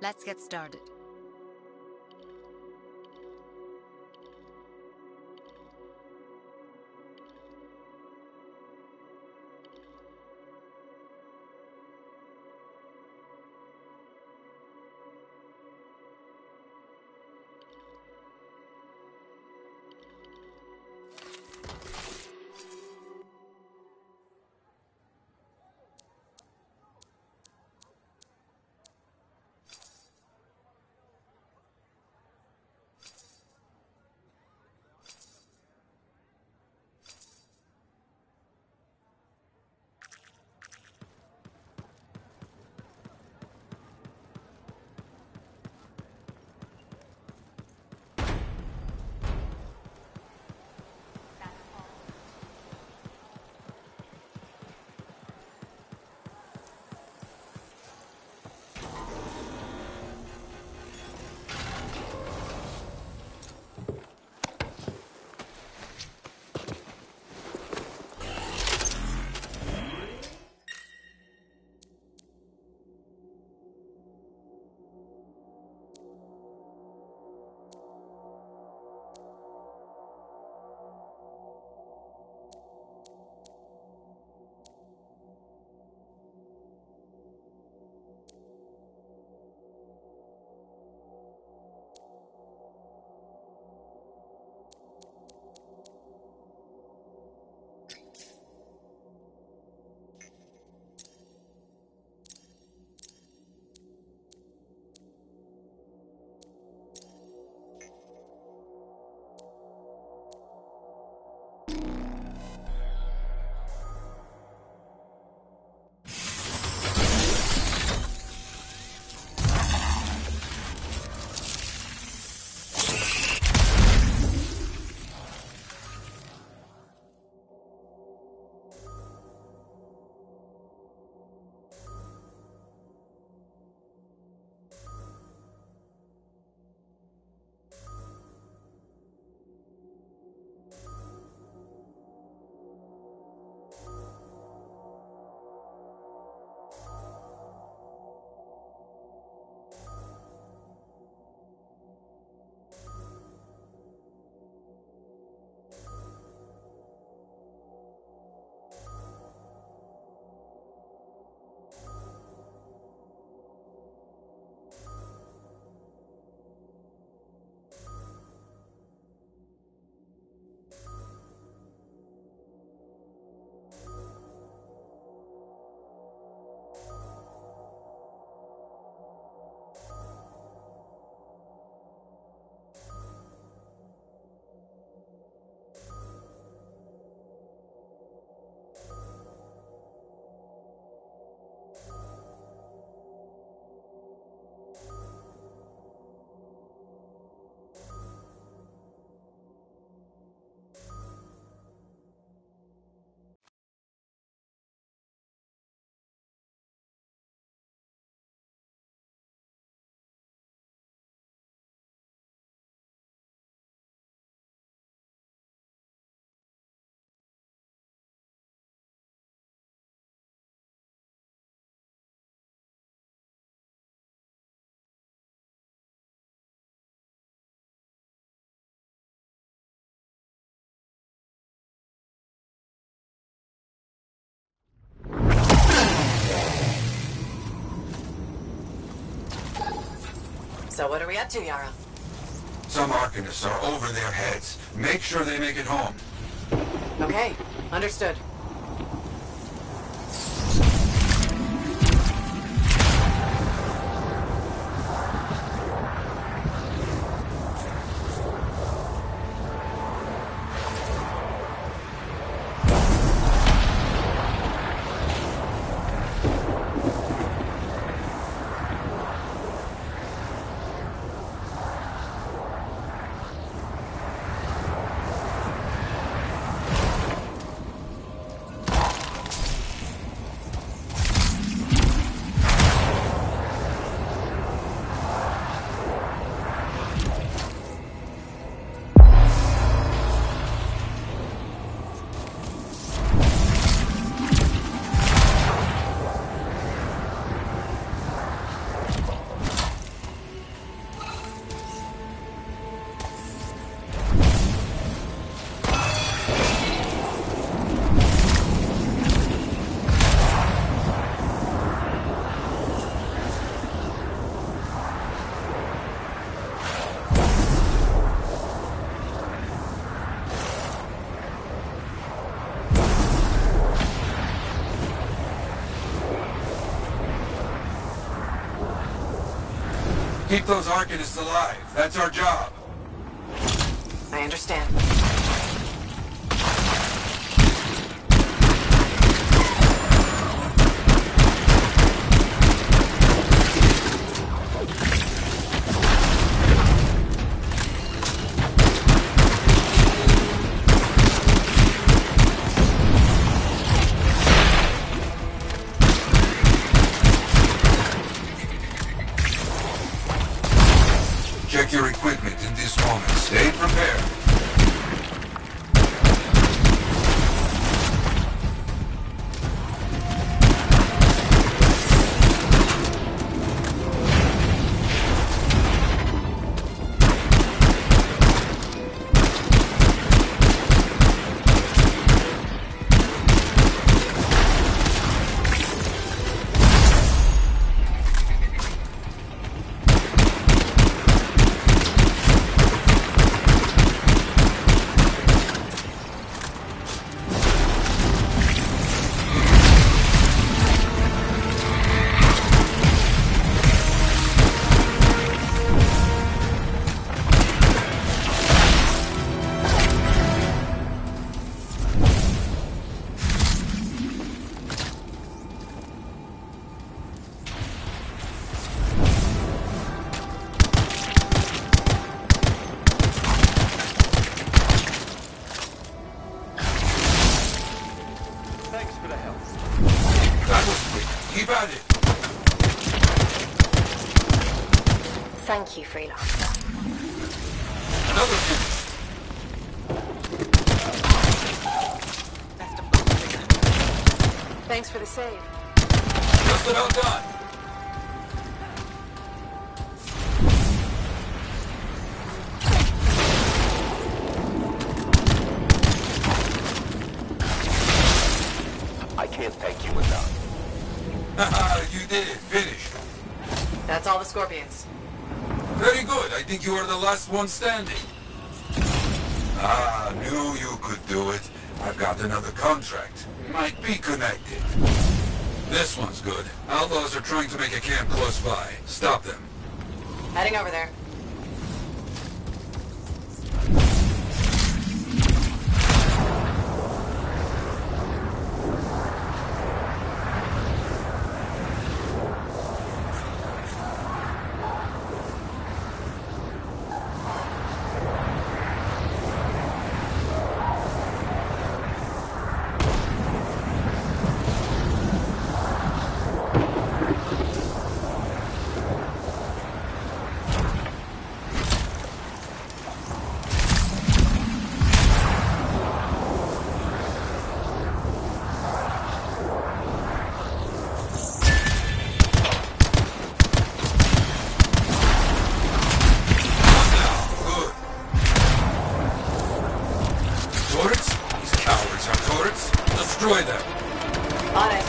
Let's get started. So what are we up to, Yara? Some Arcanists are over their heads. Make sure they make it home. Okay, understood. Keep those Arcanists alive. That's our job. I understand. Check your equipment in this moment. Stay prepared. Thanks for the help. That was quick. Keep at it. Thank you, Freelancer. Another finish. Thanks for the save. Just about done. I can't thank you enough. Haha, you did it. Finished. That's all the Scorpions. Very good. I think you are the last one standing. Ah, knew you could do it. I've got another contract. Might be connected. This one's good. Outlaws are trying to make a camp close by. Stop them. Heading over there. Turrets? These cowards are turrets. Destroy them. On it.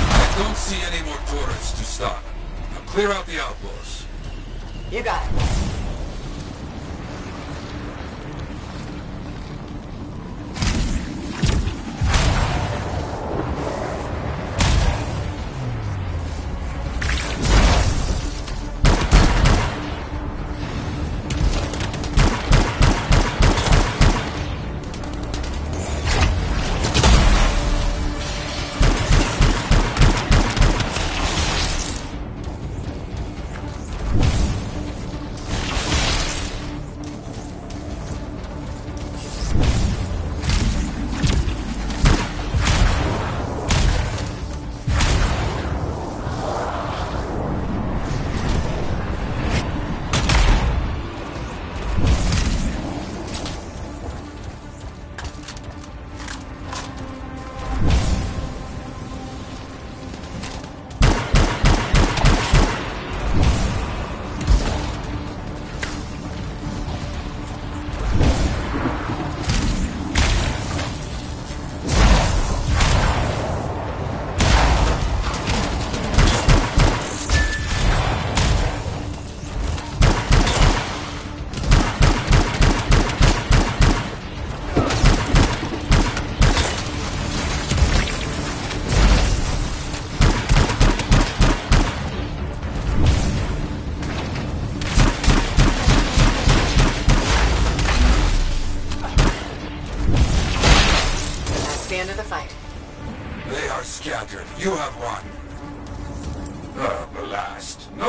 I don't see any more turrets to stop. Now clear out the outlaws. You got it.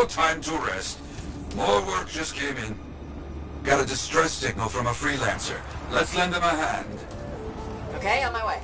no time to rest. More work just came in. Got a distress signal from a freelancer. Let's lend him a hand. Okay, on my way.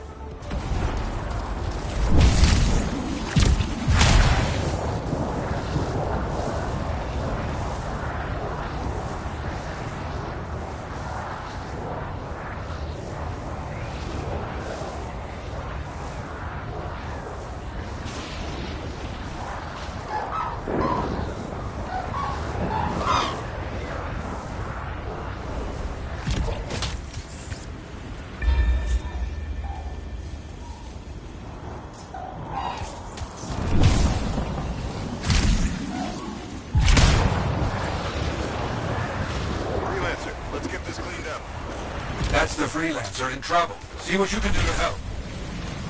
That's the freelancer in trouble. See what you can do to help.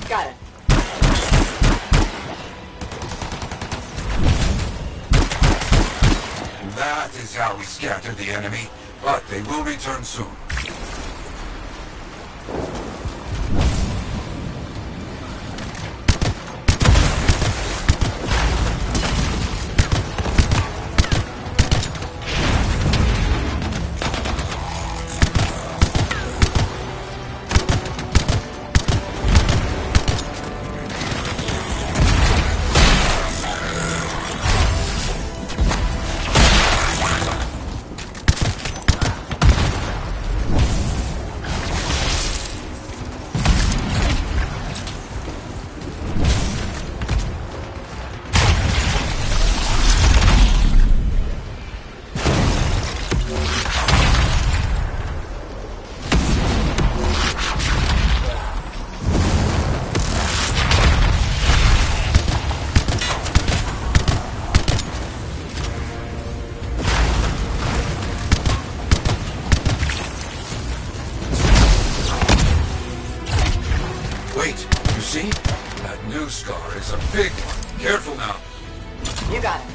Got it. And that is how we scatter the enemy. But they will return soon. Wait, you see? That new scar is a big one. Careful now. You got it.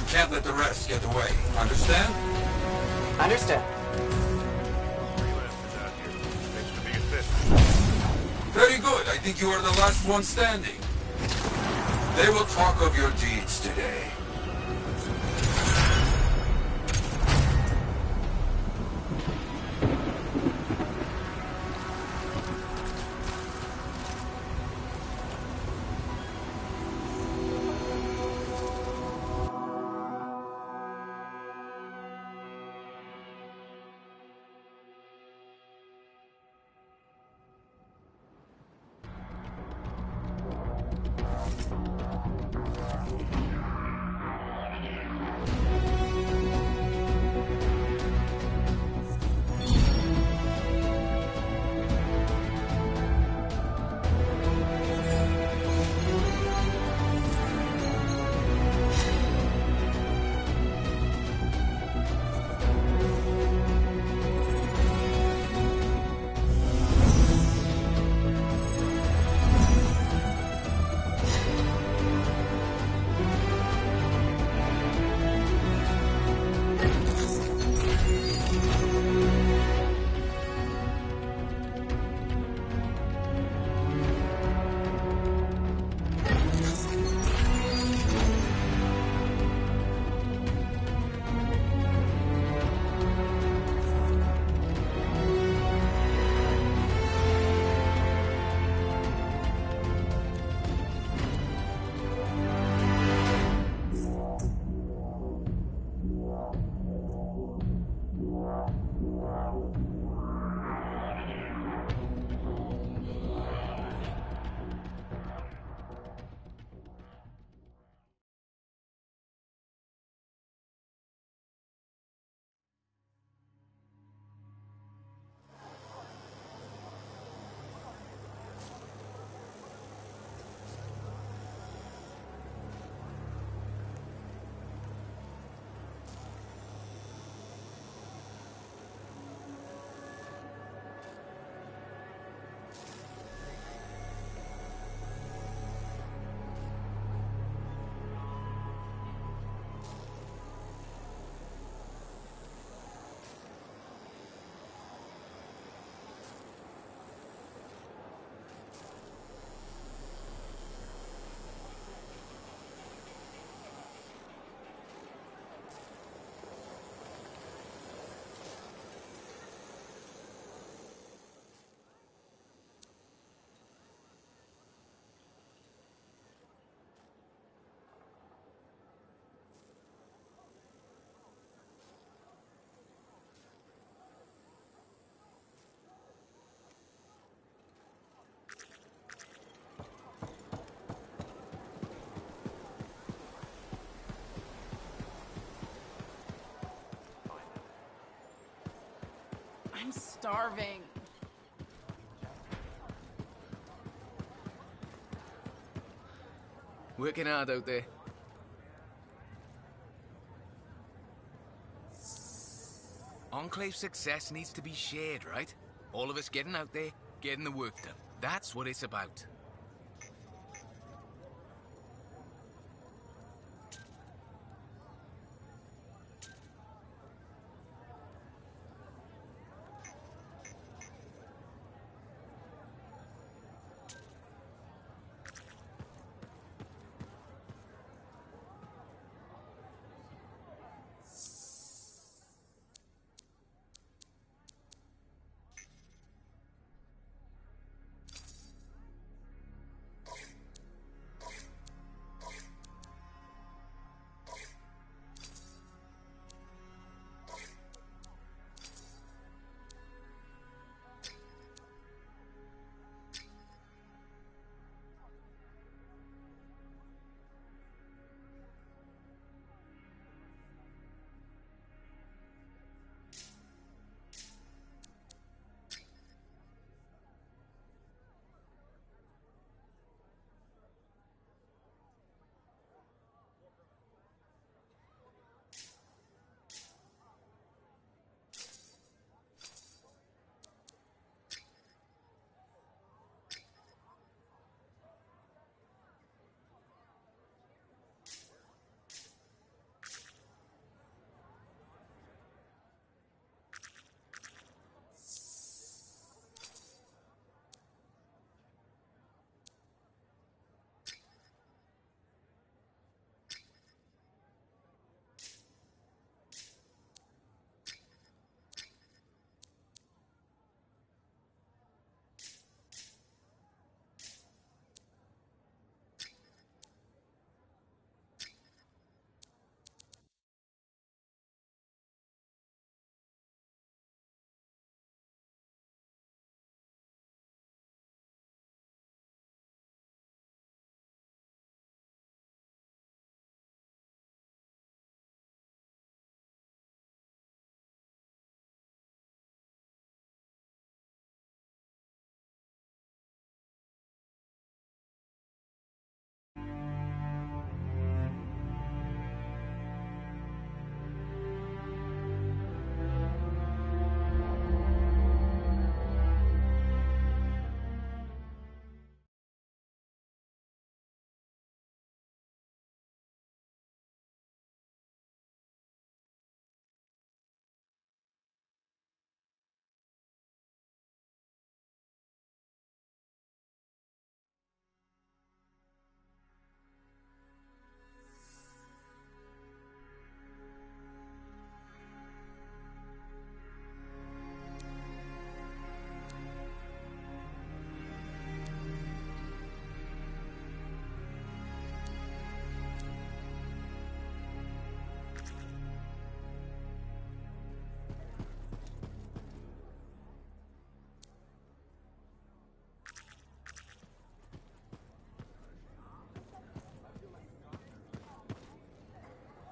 Can't let the rest get away. Understand? Understood. Very good. I think you are the last one standing. They will talk of your deeds today. starving. Working hard out there. Enclave success needs to be shared, right? All of us getting out there, getting the work done. That's what it's about.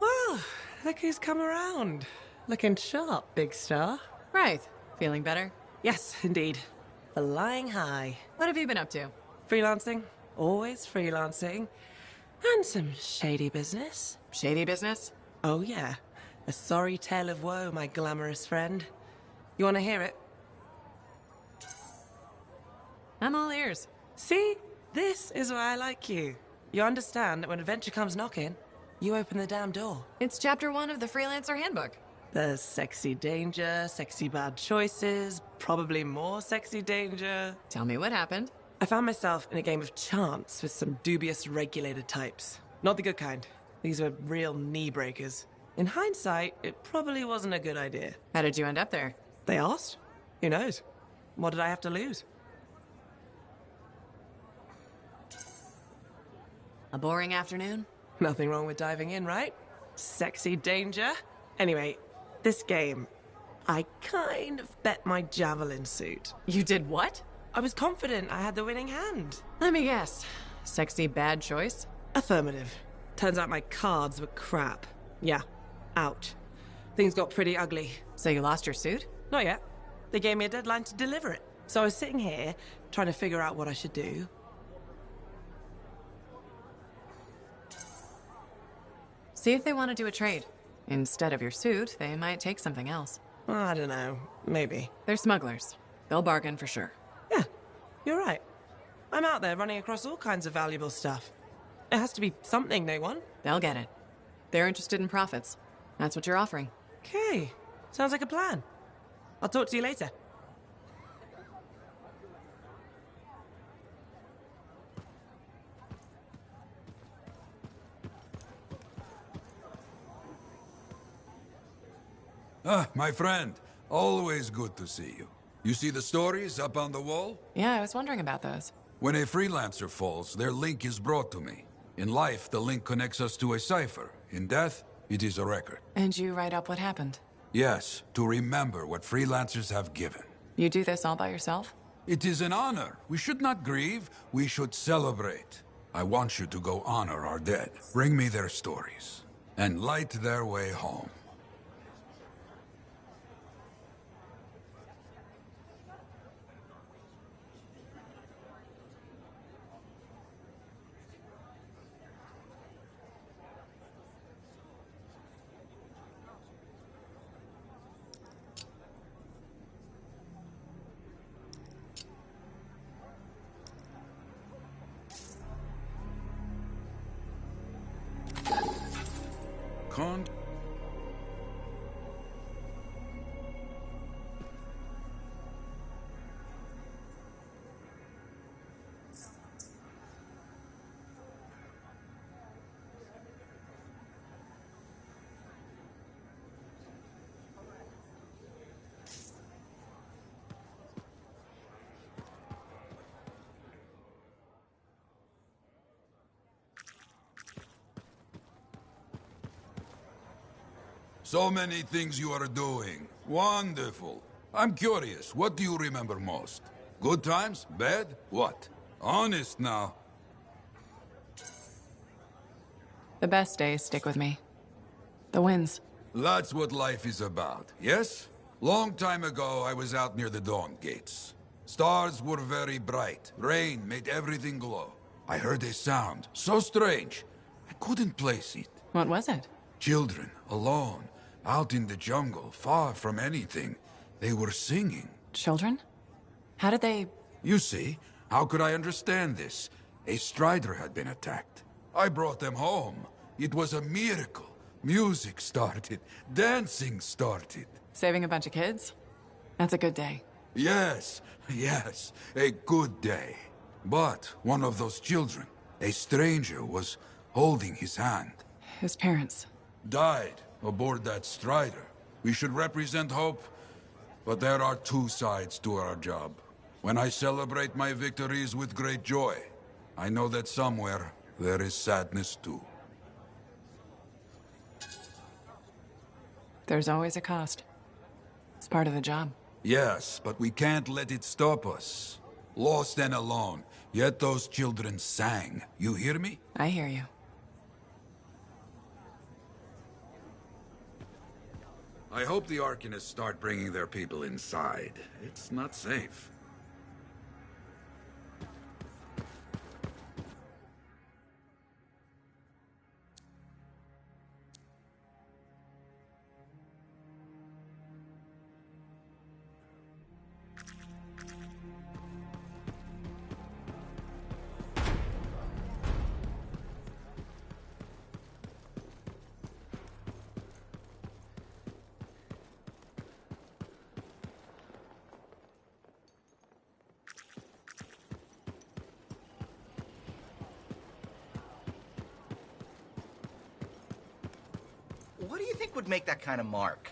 Well, look who's come around. Looking sharp, big star. Right. Feeling better? Yes, indeed. Flying high. What have you been up to? Freelancing. Always freelancing. And some shady business. Shady business? Oh, yeah. A sorry tale of woe, my glamorous friend. You want to hear it? I'm all ears. See? This is why I like you. You understand that when adventure comes knocking, you open the damn door. It's chapter 1 of the Freelancer Handbook. There's sexy danger, sexy bad choices, probably more sexy danger. Tell me what happened. I found myself in a game of chance with some dubious regulated types. Not the good kind. These were real knee breakers. In hindsight, it probably wasn't a good idea. How did you end up there? They asked. Who knows? What did I have to lose? A boring afternoon? Nothing wrong with diving in, right? Sexy danger. Anyway, this game, I kind of bet my javelin suit. You did what? I was confident I had the winning hand. Let me guess. Sexy bad choice? Affirmative. Turns out my cards were crap. Yeah. Ouch. Things got pretty ugly. So you lost your suit? Not yet. They gave me a deadline to deliver it. So I was sitting here, trying to figure out what I should do. See if they want to do a trade. Instead of your suit, they might take something else. I don't know. Maybe. They're smugglers. They'll bargain for sure. Yeah, you're right. I'm out there running across all kinds of valuable stuff. It has to be something they want. They'll get it. They're interested in profits. That's what you're offering. Okay. Sounds like a plan. I'll talk to you later. Ah, my friend. Always good to see you. You see the stories up on the wall? Yeah, I was wondering about those. When a freelancer falls, their link is brought to me. In life, the link connects us to a cipher. In death, it is a record. And you write up what happened? Yes, to remember what freelancers have given. You do this all by yourself? It is an honor. We should not grieve, we should celebrate. I want you to go honor our dead. Bring me their stories, and light their way home. So many things you are doing. Wonderful. I'm curious, what do you remember most? Good times? Bad? What? Honest now. The best days stick with me. The wins. That's what life is about, yes? Long time ago, I was out near the Dawn Gates. Stars were very bright. Rain made everything glow. I heard a sound, so strange. I couldn't place it. What was it? Children, alone, out in the jungle, far from anything. They were singing. Children? How did they... You see, how could I understand this? A strider had been attacked. I brought them home. It was a miracle. Music started. Dancing started. Saving a bunch of kids? That's a good day. Yes, yes, a good day. But one of those children, a stranger, was holding his hand. His parents? Died aboard that strider. We should represent hope, but there are two sides to our job. When I celebrate my victories with great joy, I know that somewhere there is sadness too. There's always a cost. It's part of the job. Yes, but we can't let it stop us. Lost and alone, yet those children sang. You hear me? I hear you. I hope the Arcanists start bringing their people inside. It's not safe. What do you think would make that kind of mark?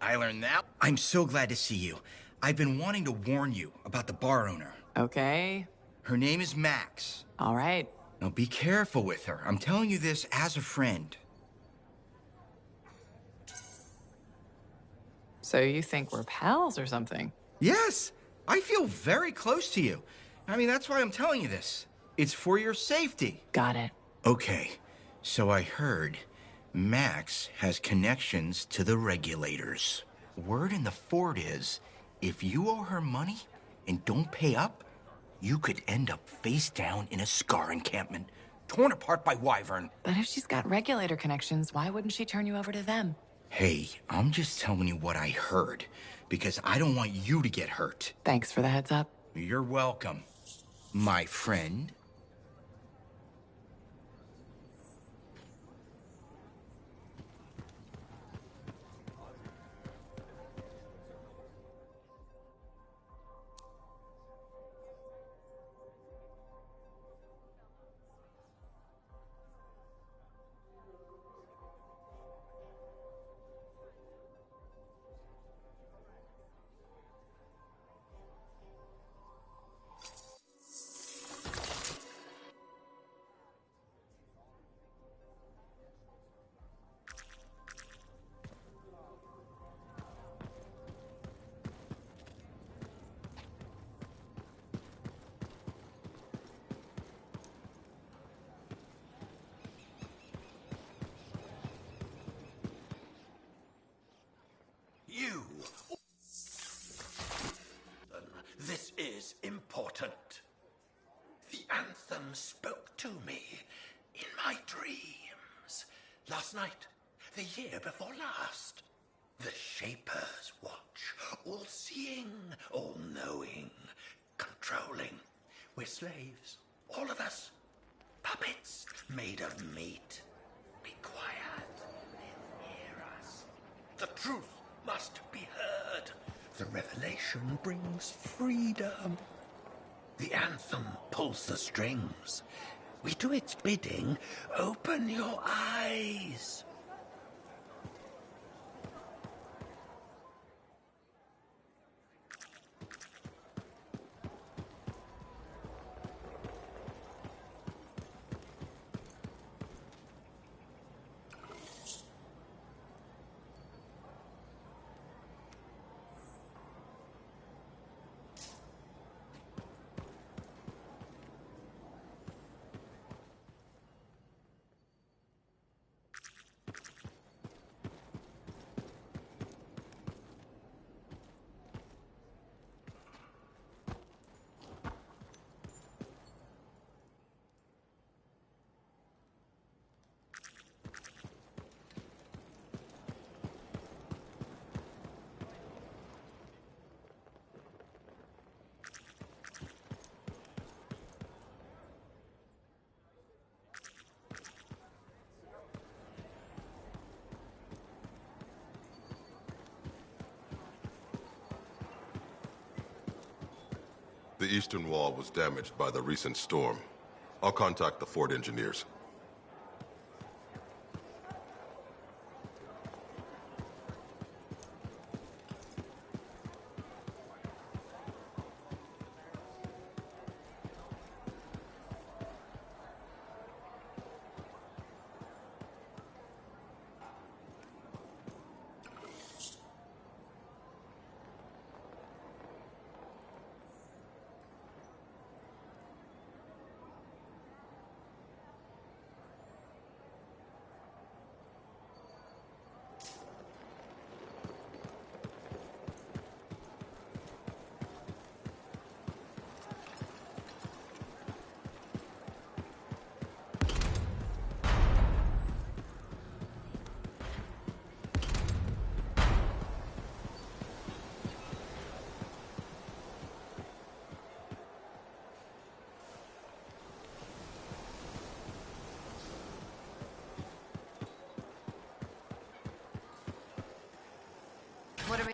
I learned that. I'm so glad to see you. I've been wanting to warn you about the bar owner. Okay. Her name is Max. All right. Now be careful with her. I'm telling you this as a friend. So you think we're pals or something? Yes, I feel very close to you. I mean, that's why I'm telling you this. It's for your safety. Got it. Okay, so I heard Max has connections to the regulators. Word in the fort is, if you owe her money and don't pay up, you could end up face down in a Scar encampment, torn apart by Wyvern. But if she's got regulator connections, why wouldn't she turn you over to them? Hey, I'm just telling you what I heard, because I don't want you to get hurt. Thanks for the heads up. You're welcome, my friend. You. This is important. The Anthem spoke to me in my dreams. Last night, the year before last. The Shaper's watch, all-seeing, all-knowing, controlling. We're slaves, all of us. Puppets made of meat. Be quiet. They'll hear us. The truth must be heard. The revelation brings freedom. The Anthem pulls the strings. We do its bidding. Open your eyes. The eastern wall was damaged by the recent storm. I'll contact the fort engineers. What are we...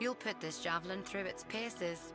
You'll put this javelin through its paces.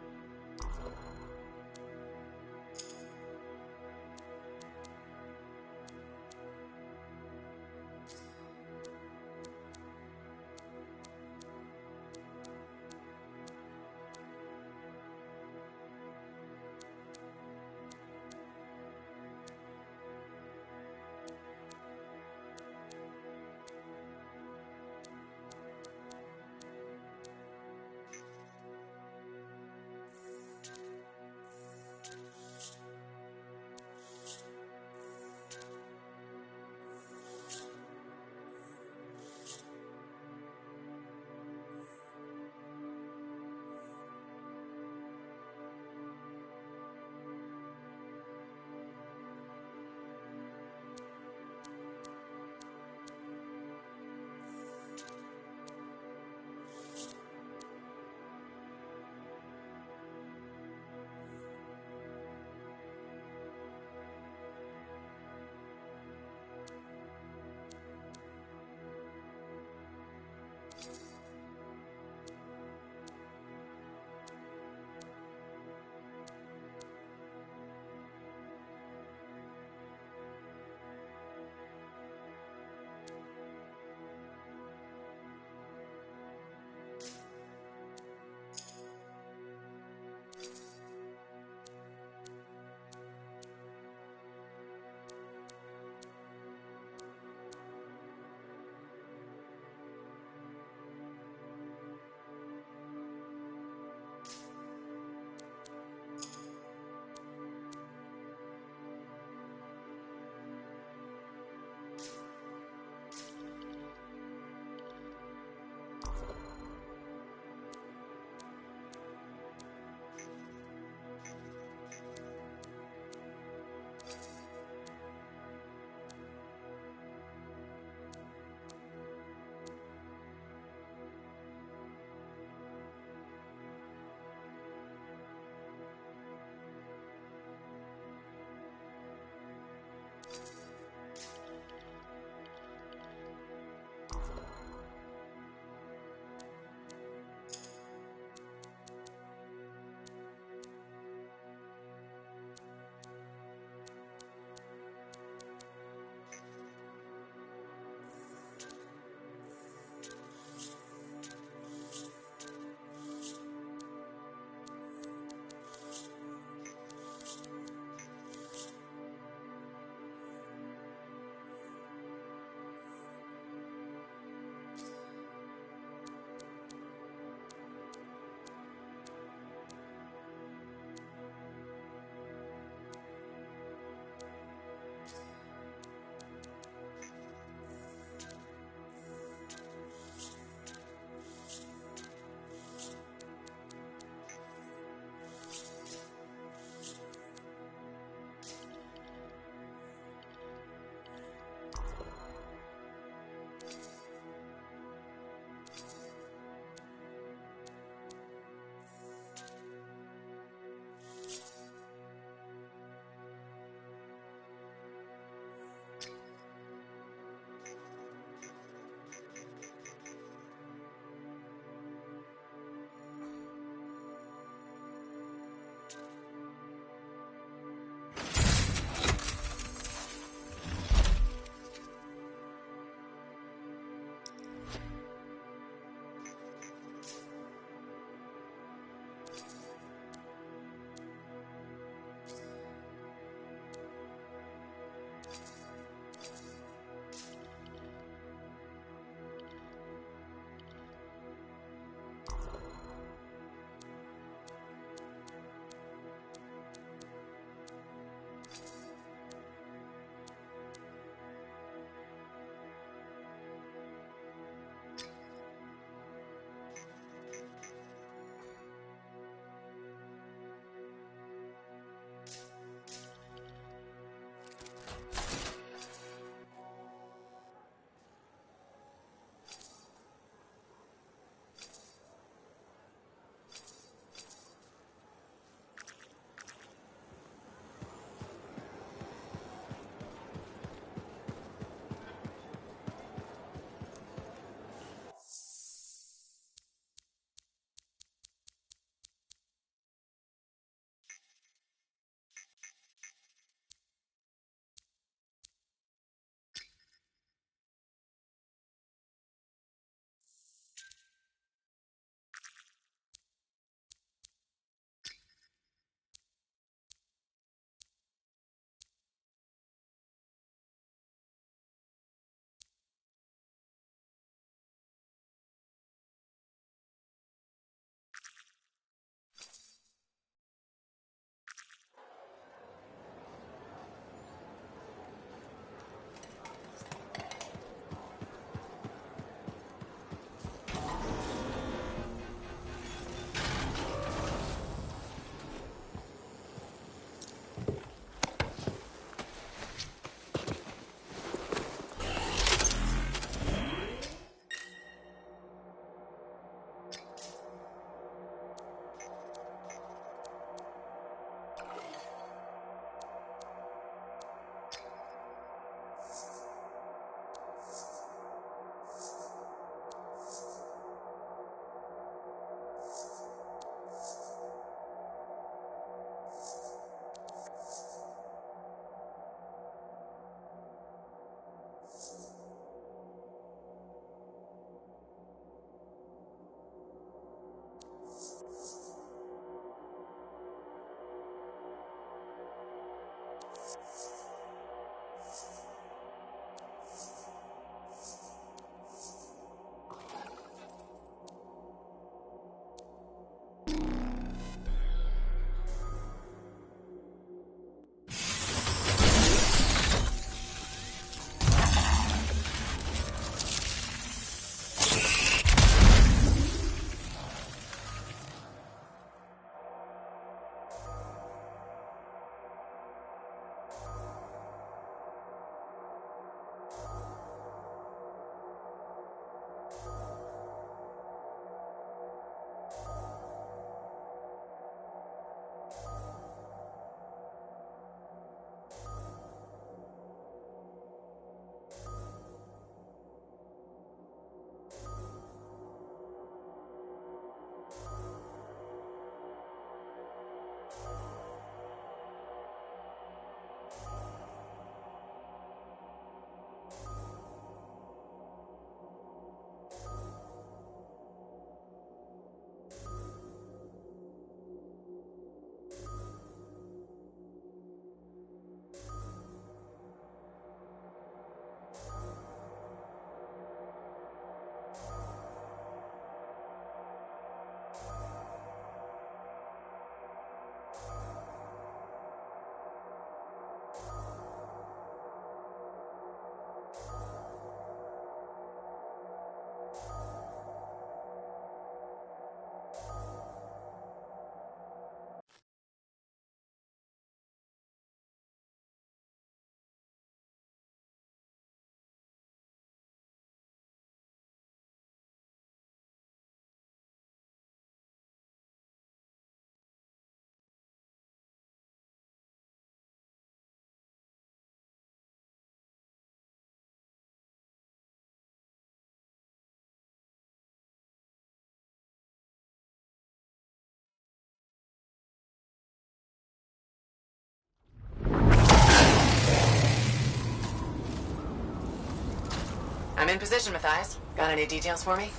I'm in position, Matthias. Got any details for me?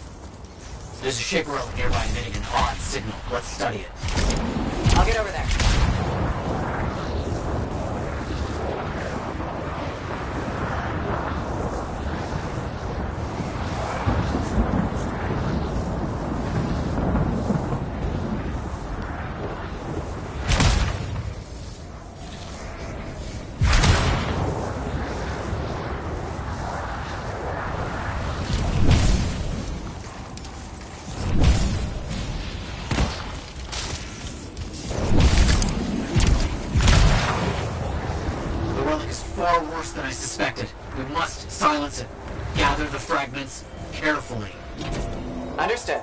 There's a shaper relic nearby emitting an odd signal. Let's study it. I'll get over there. Far worse than I suspected. We must silence it. Gather the fragments carefully. Understood.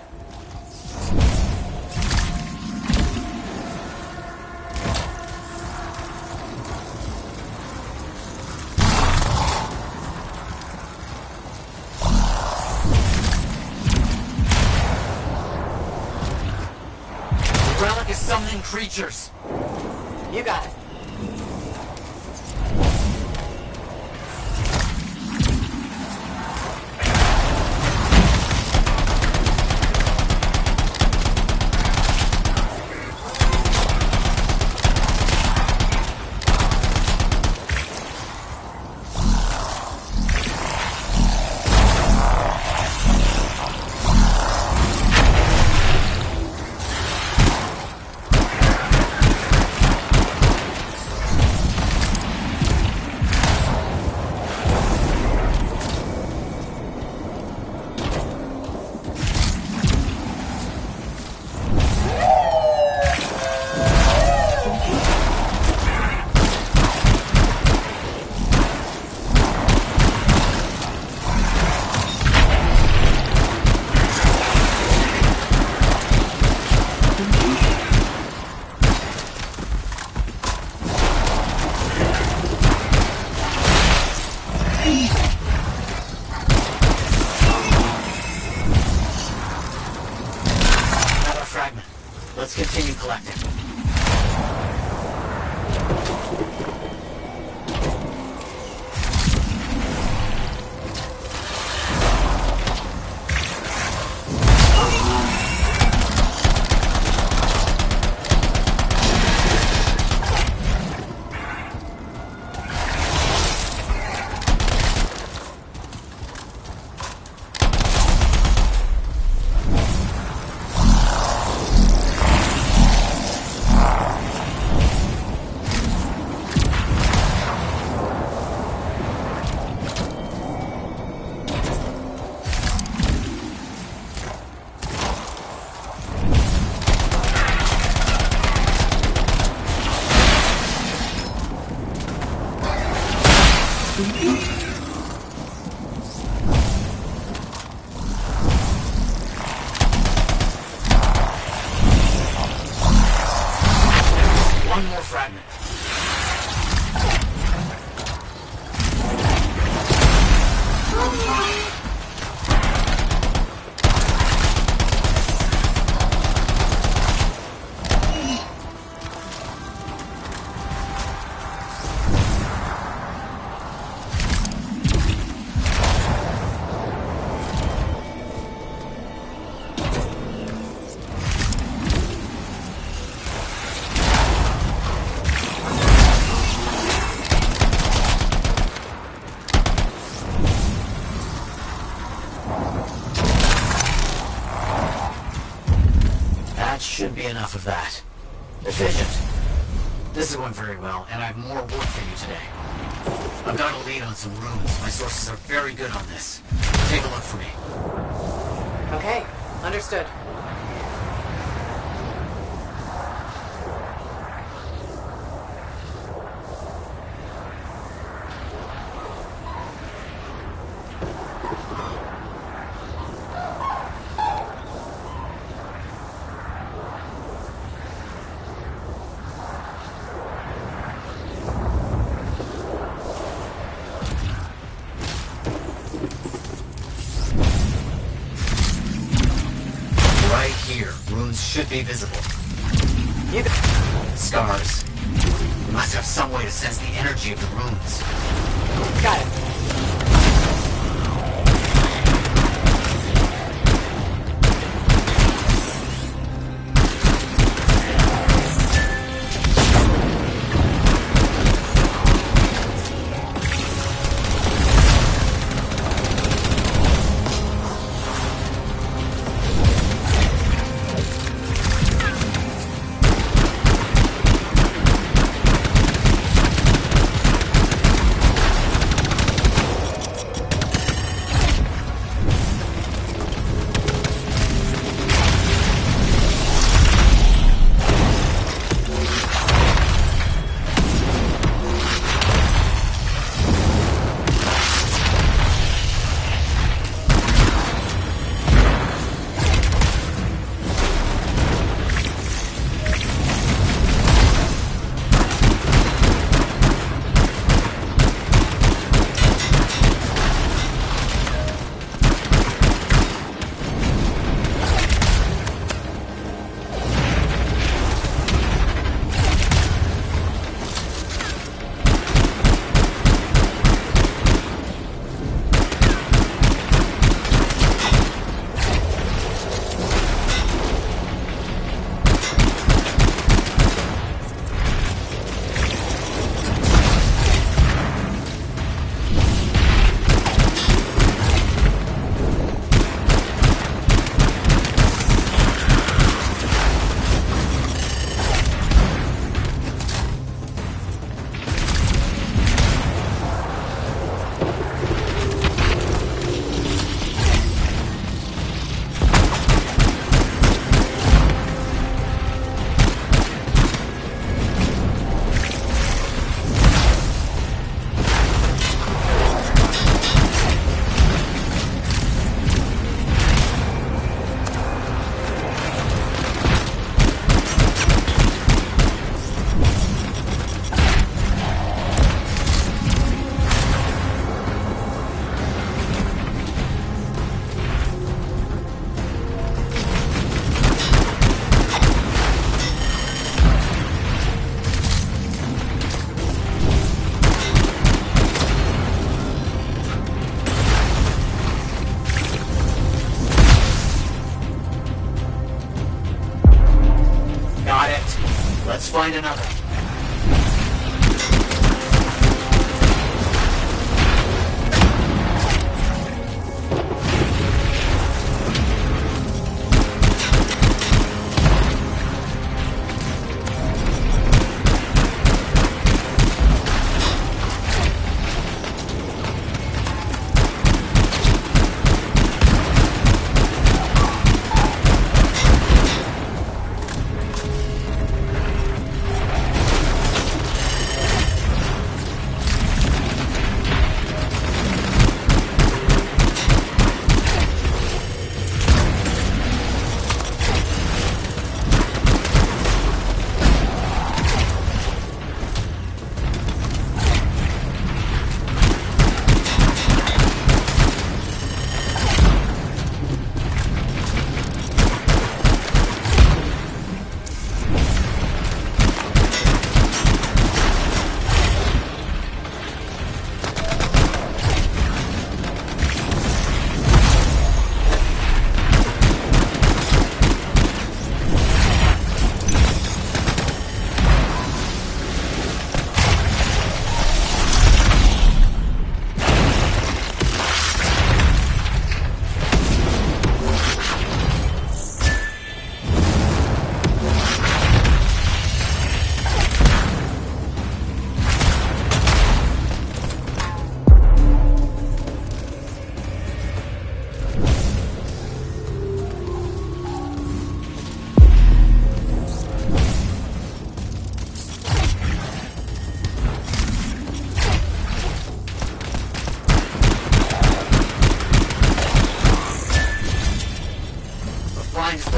The relic is summoning creatures. You got it. Let's continue collecting. One more fragment. That should be enough of that. Efficient. This is going very well, and I have more work for you today. I've got a lead on some runes. My sources are very good on this. Take a look for me. Okay, understood. Right here, runes should be visible. Scars. We must have some way to sense the energy of the runes. Got it. find another.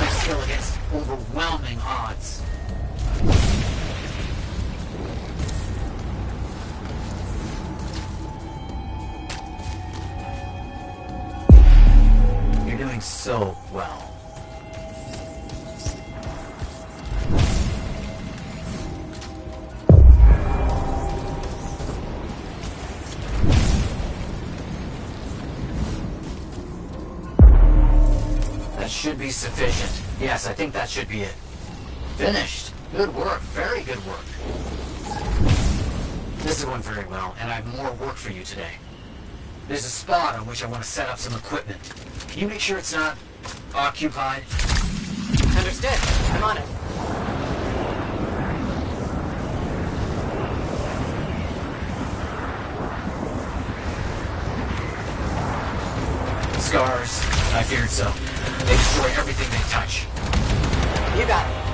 Skill against overwhelming odds. You're doing so well. That should be sufficient. Yes, I think that should be it. Finished. Good work. Very good work. This is going very well, and I have more work for you today. There's a spot on which I want to set up some equipment. Can you make sure it's not occupied? Understood. I'm on it. Scars. I feared so. They destroy everything they touch. You got it.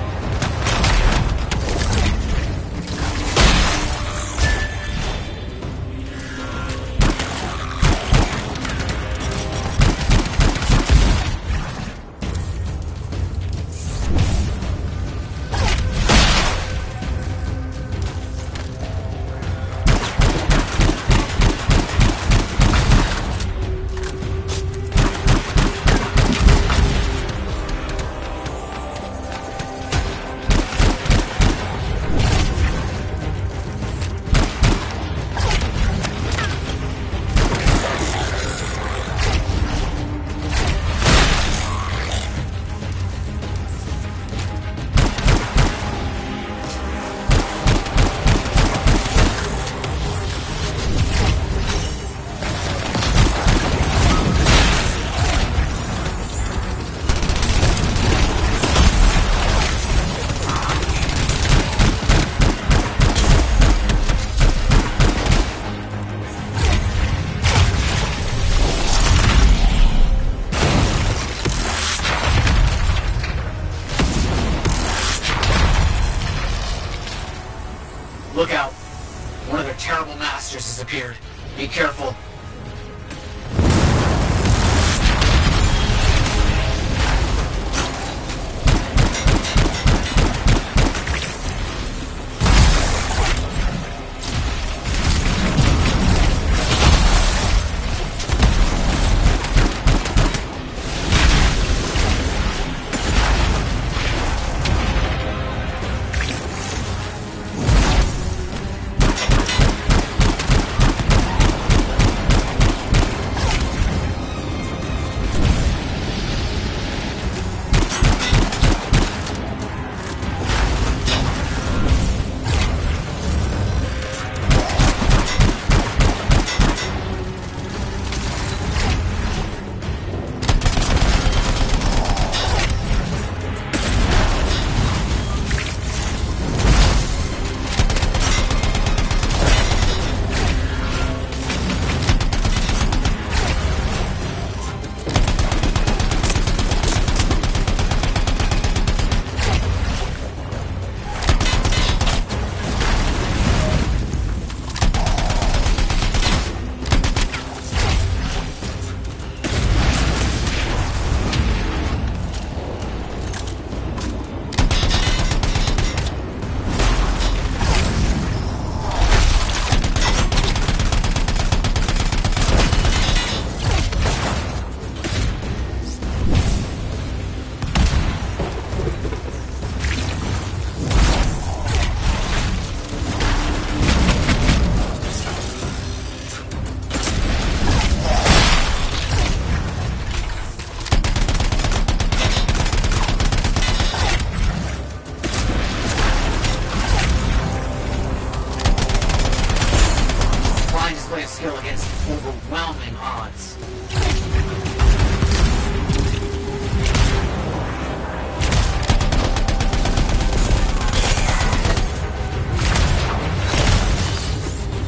overwhelming odds.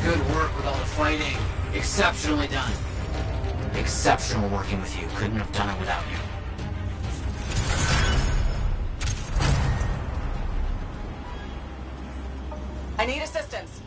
Good work with all the fighting. Exceptionally done. Exceptional working with you. Couldn't have done it without you. I need assistance.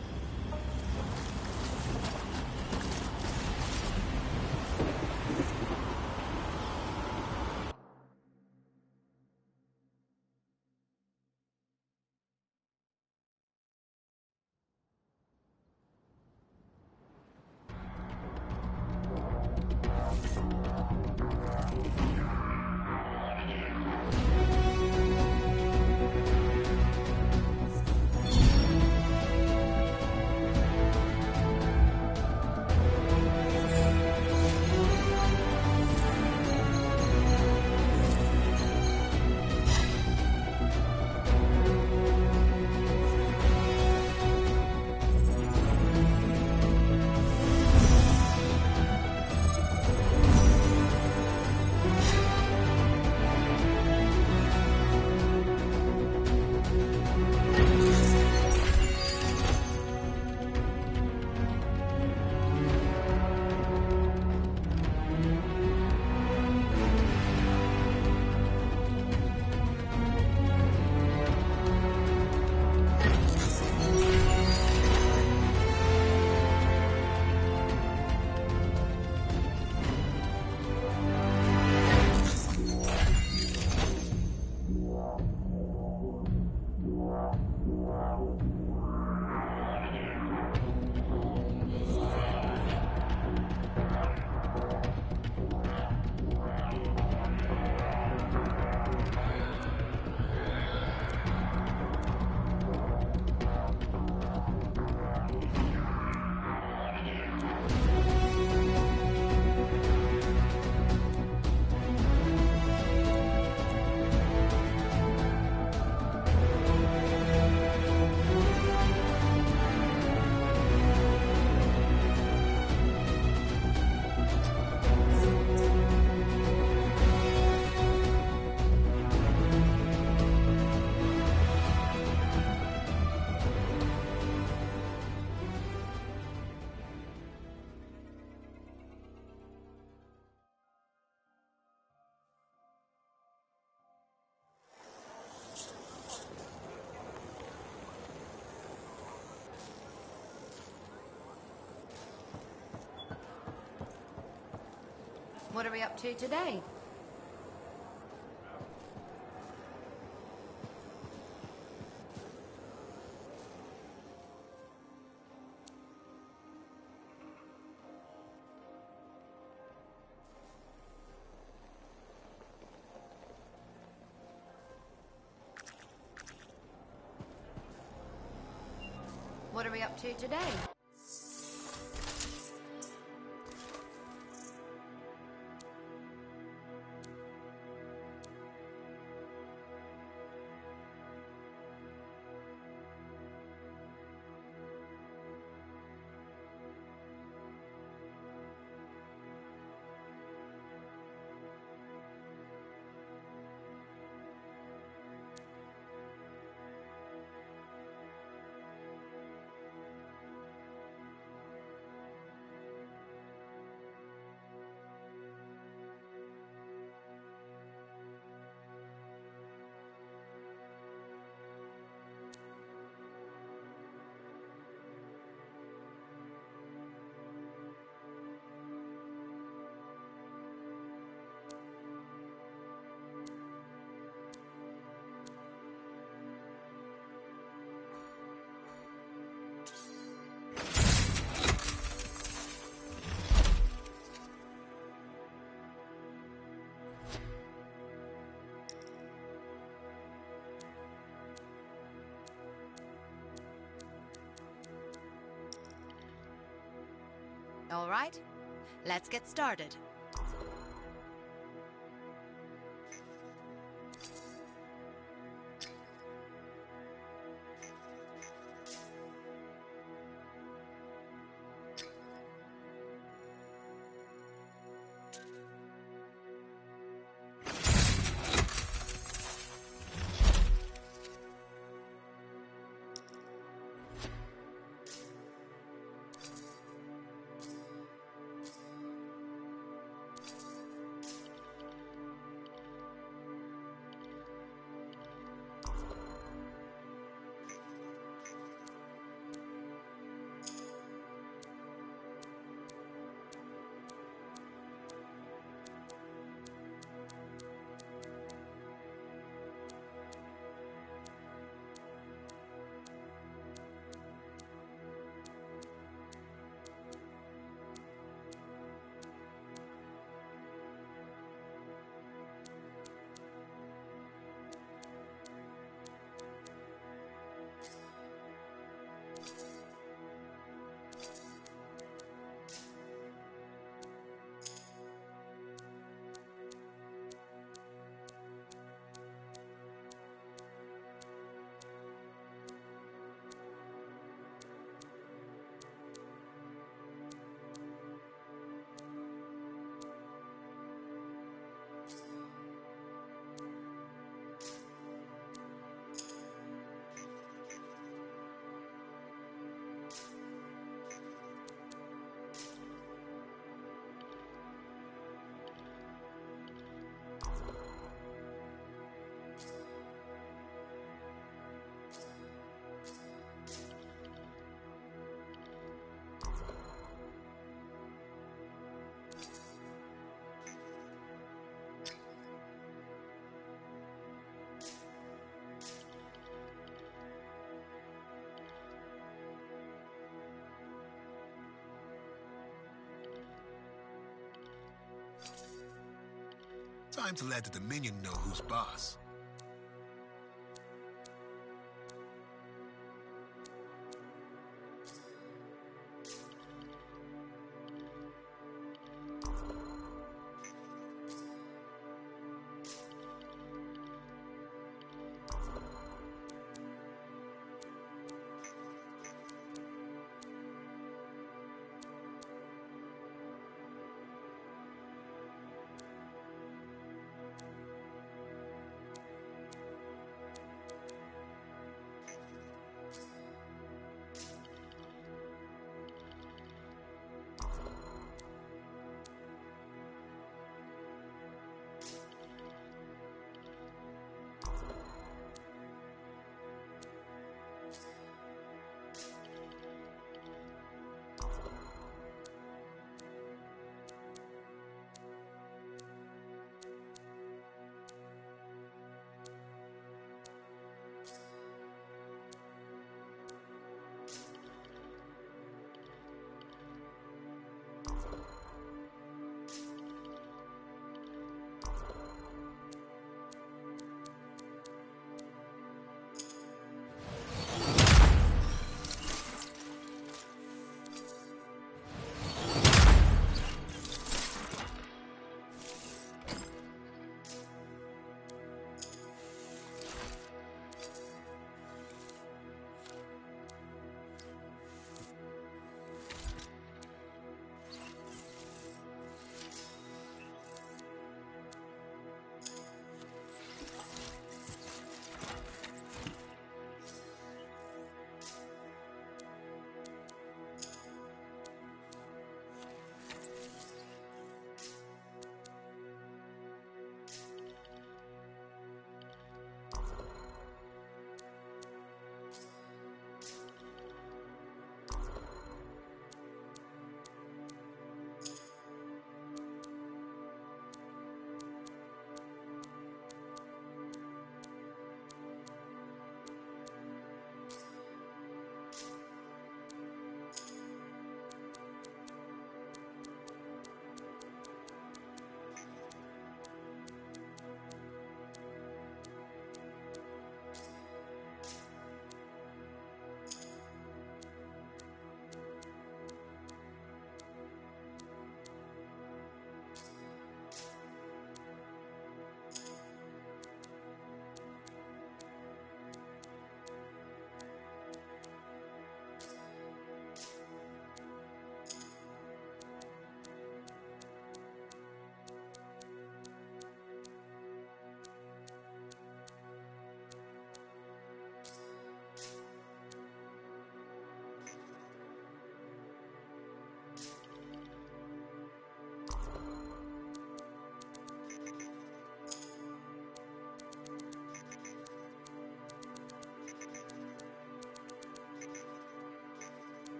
What are we up to today? What are we up to today? All right, let's get started. Time to let the Dominion know who's boss.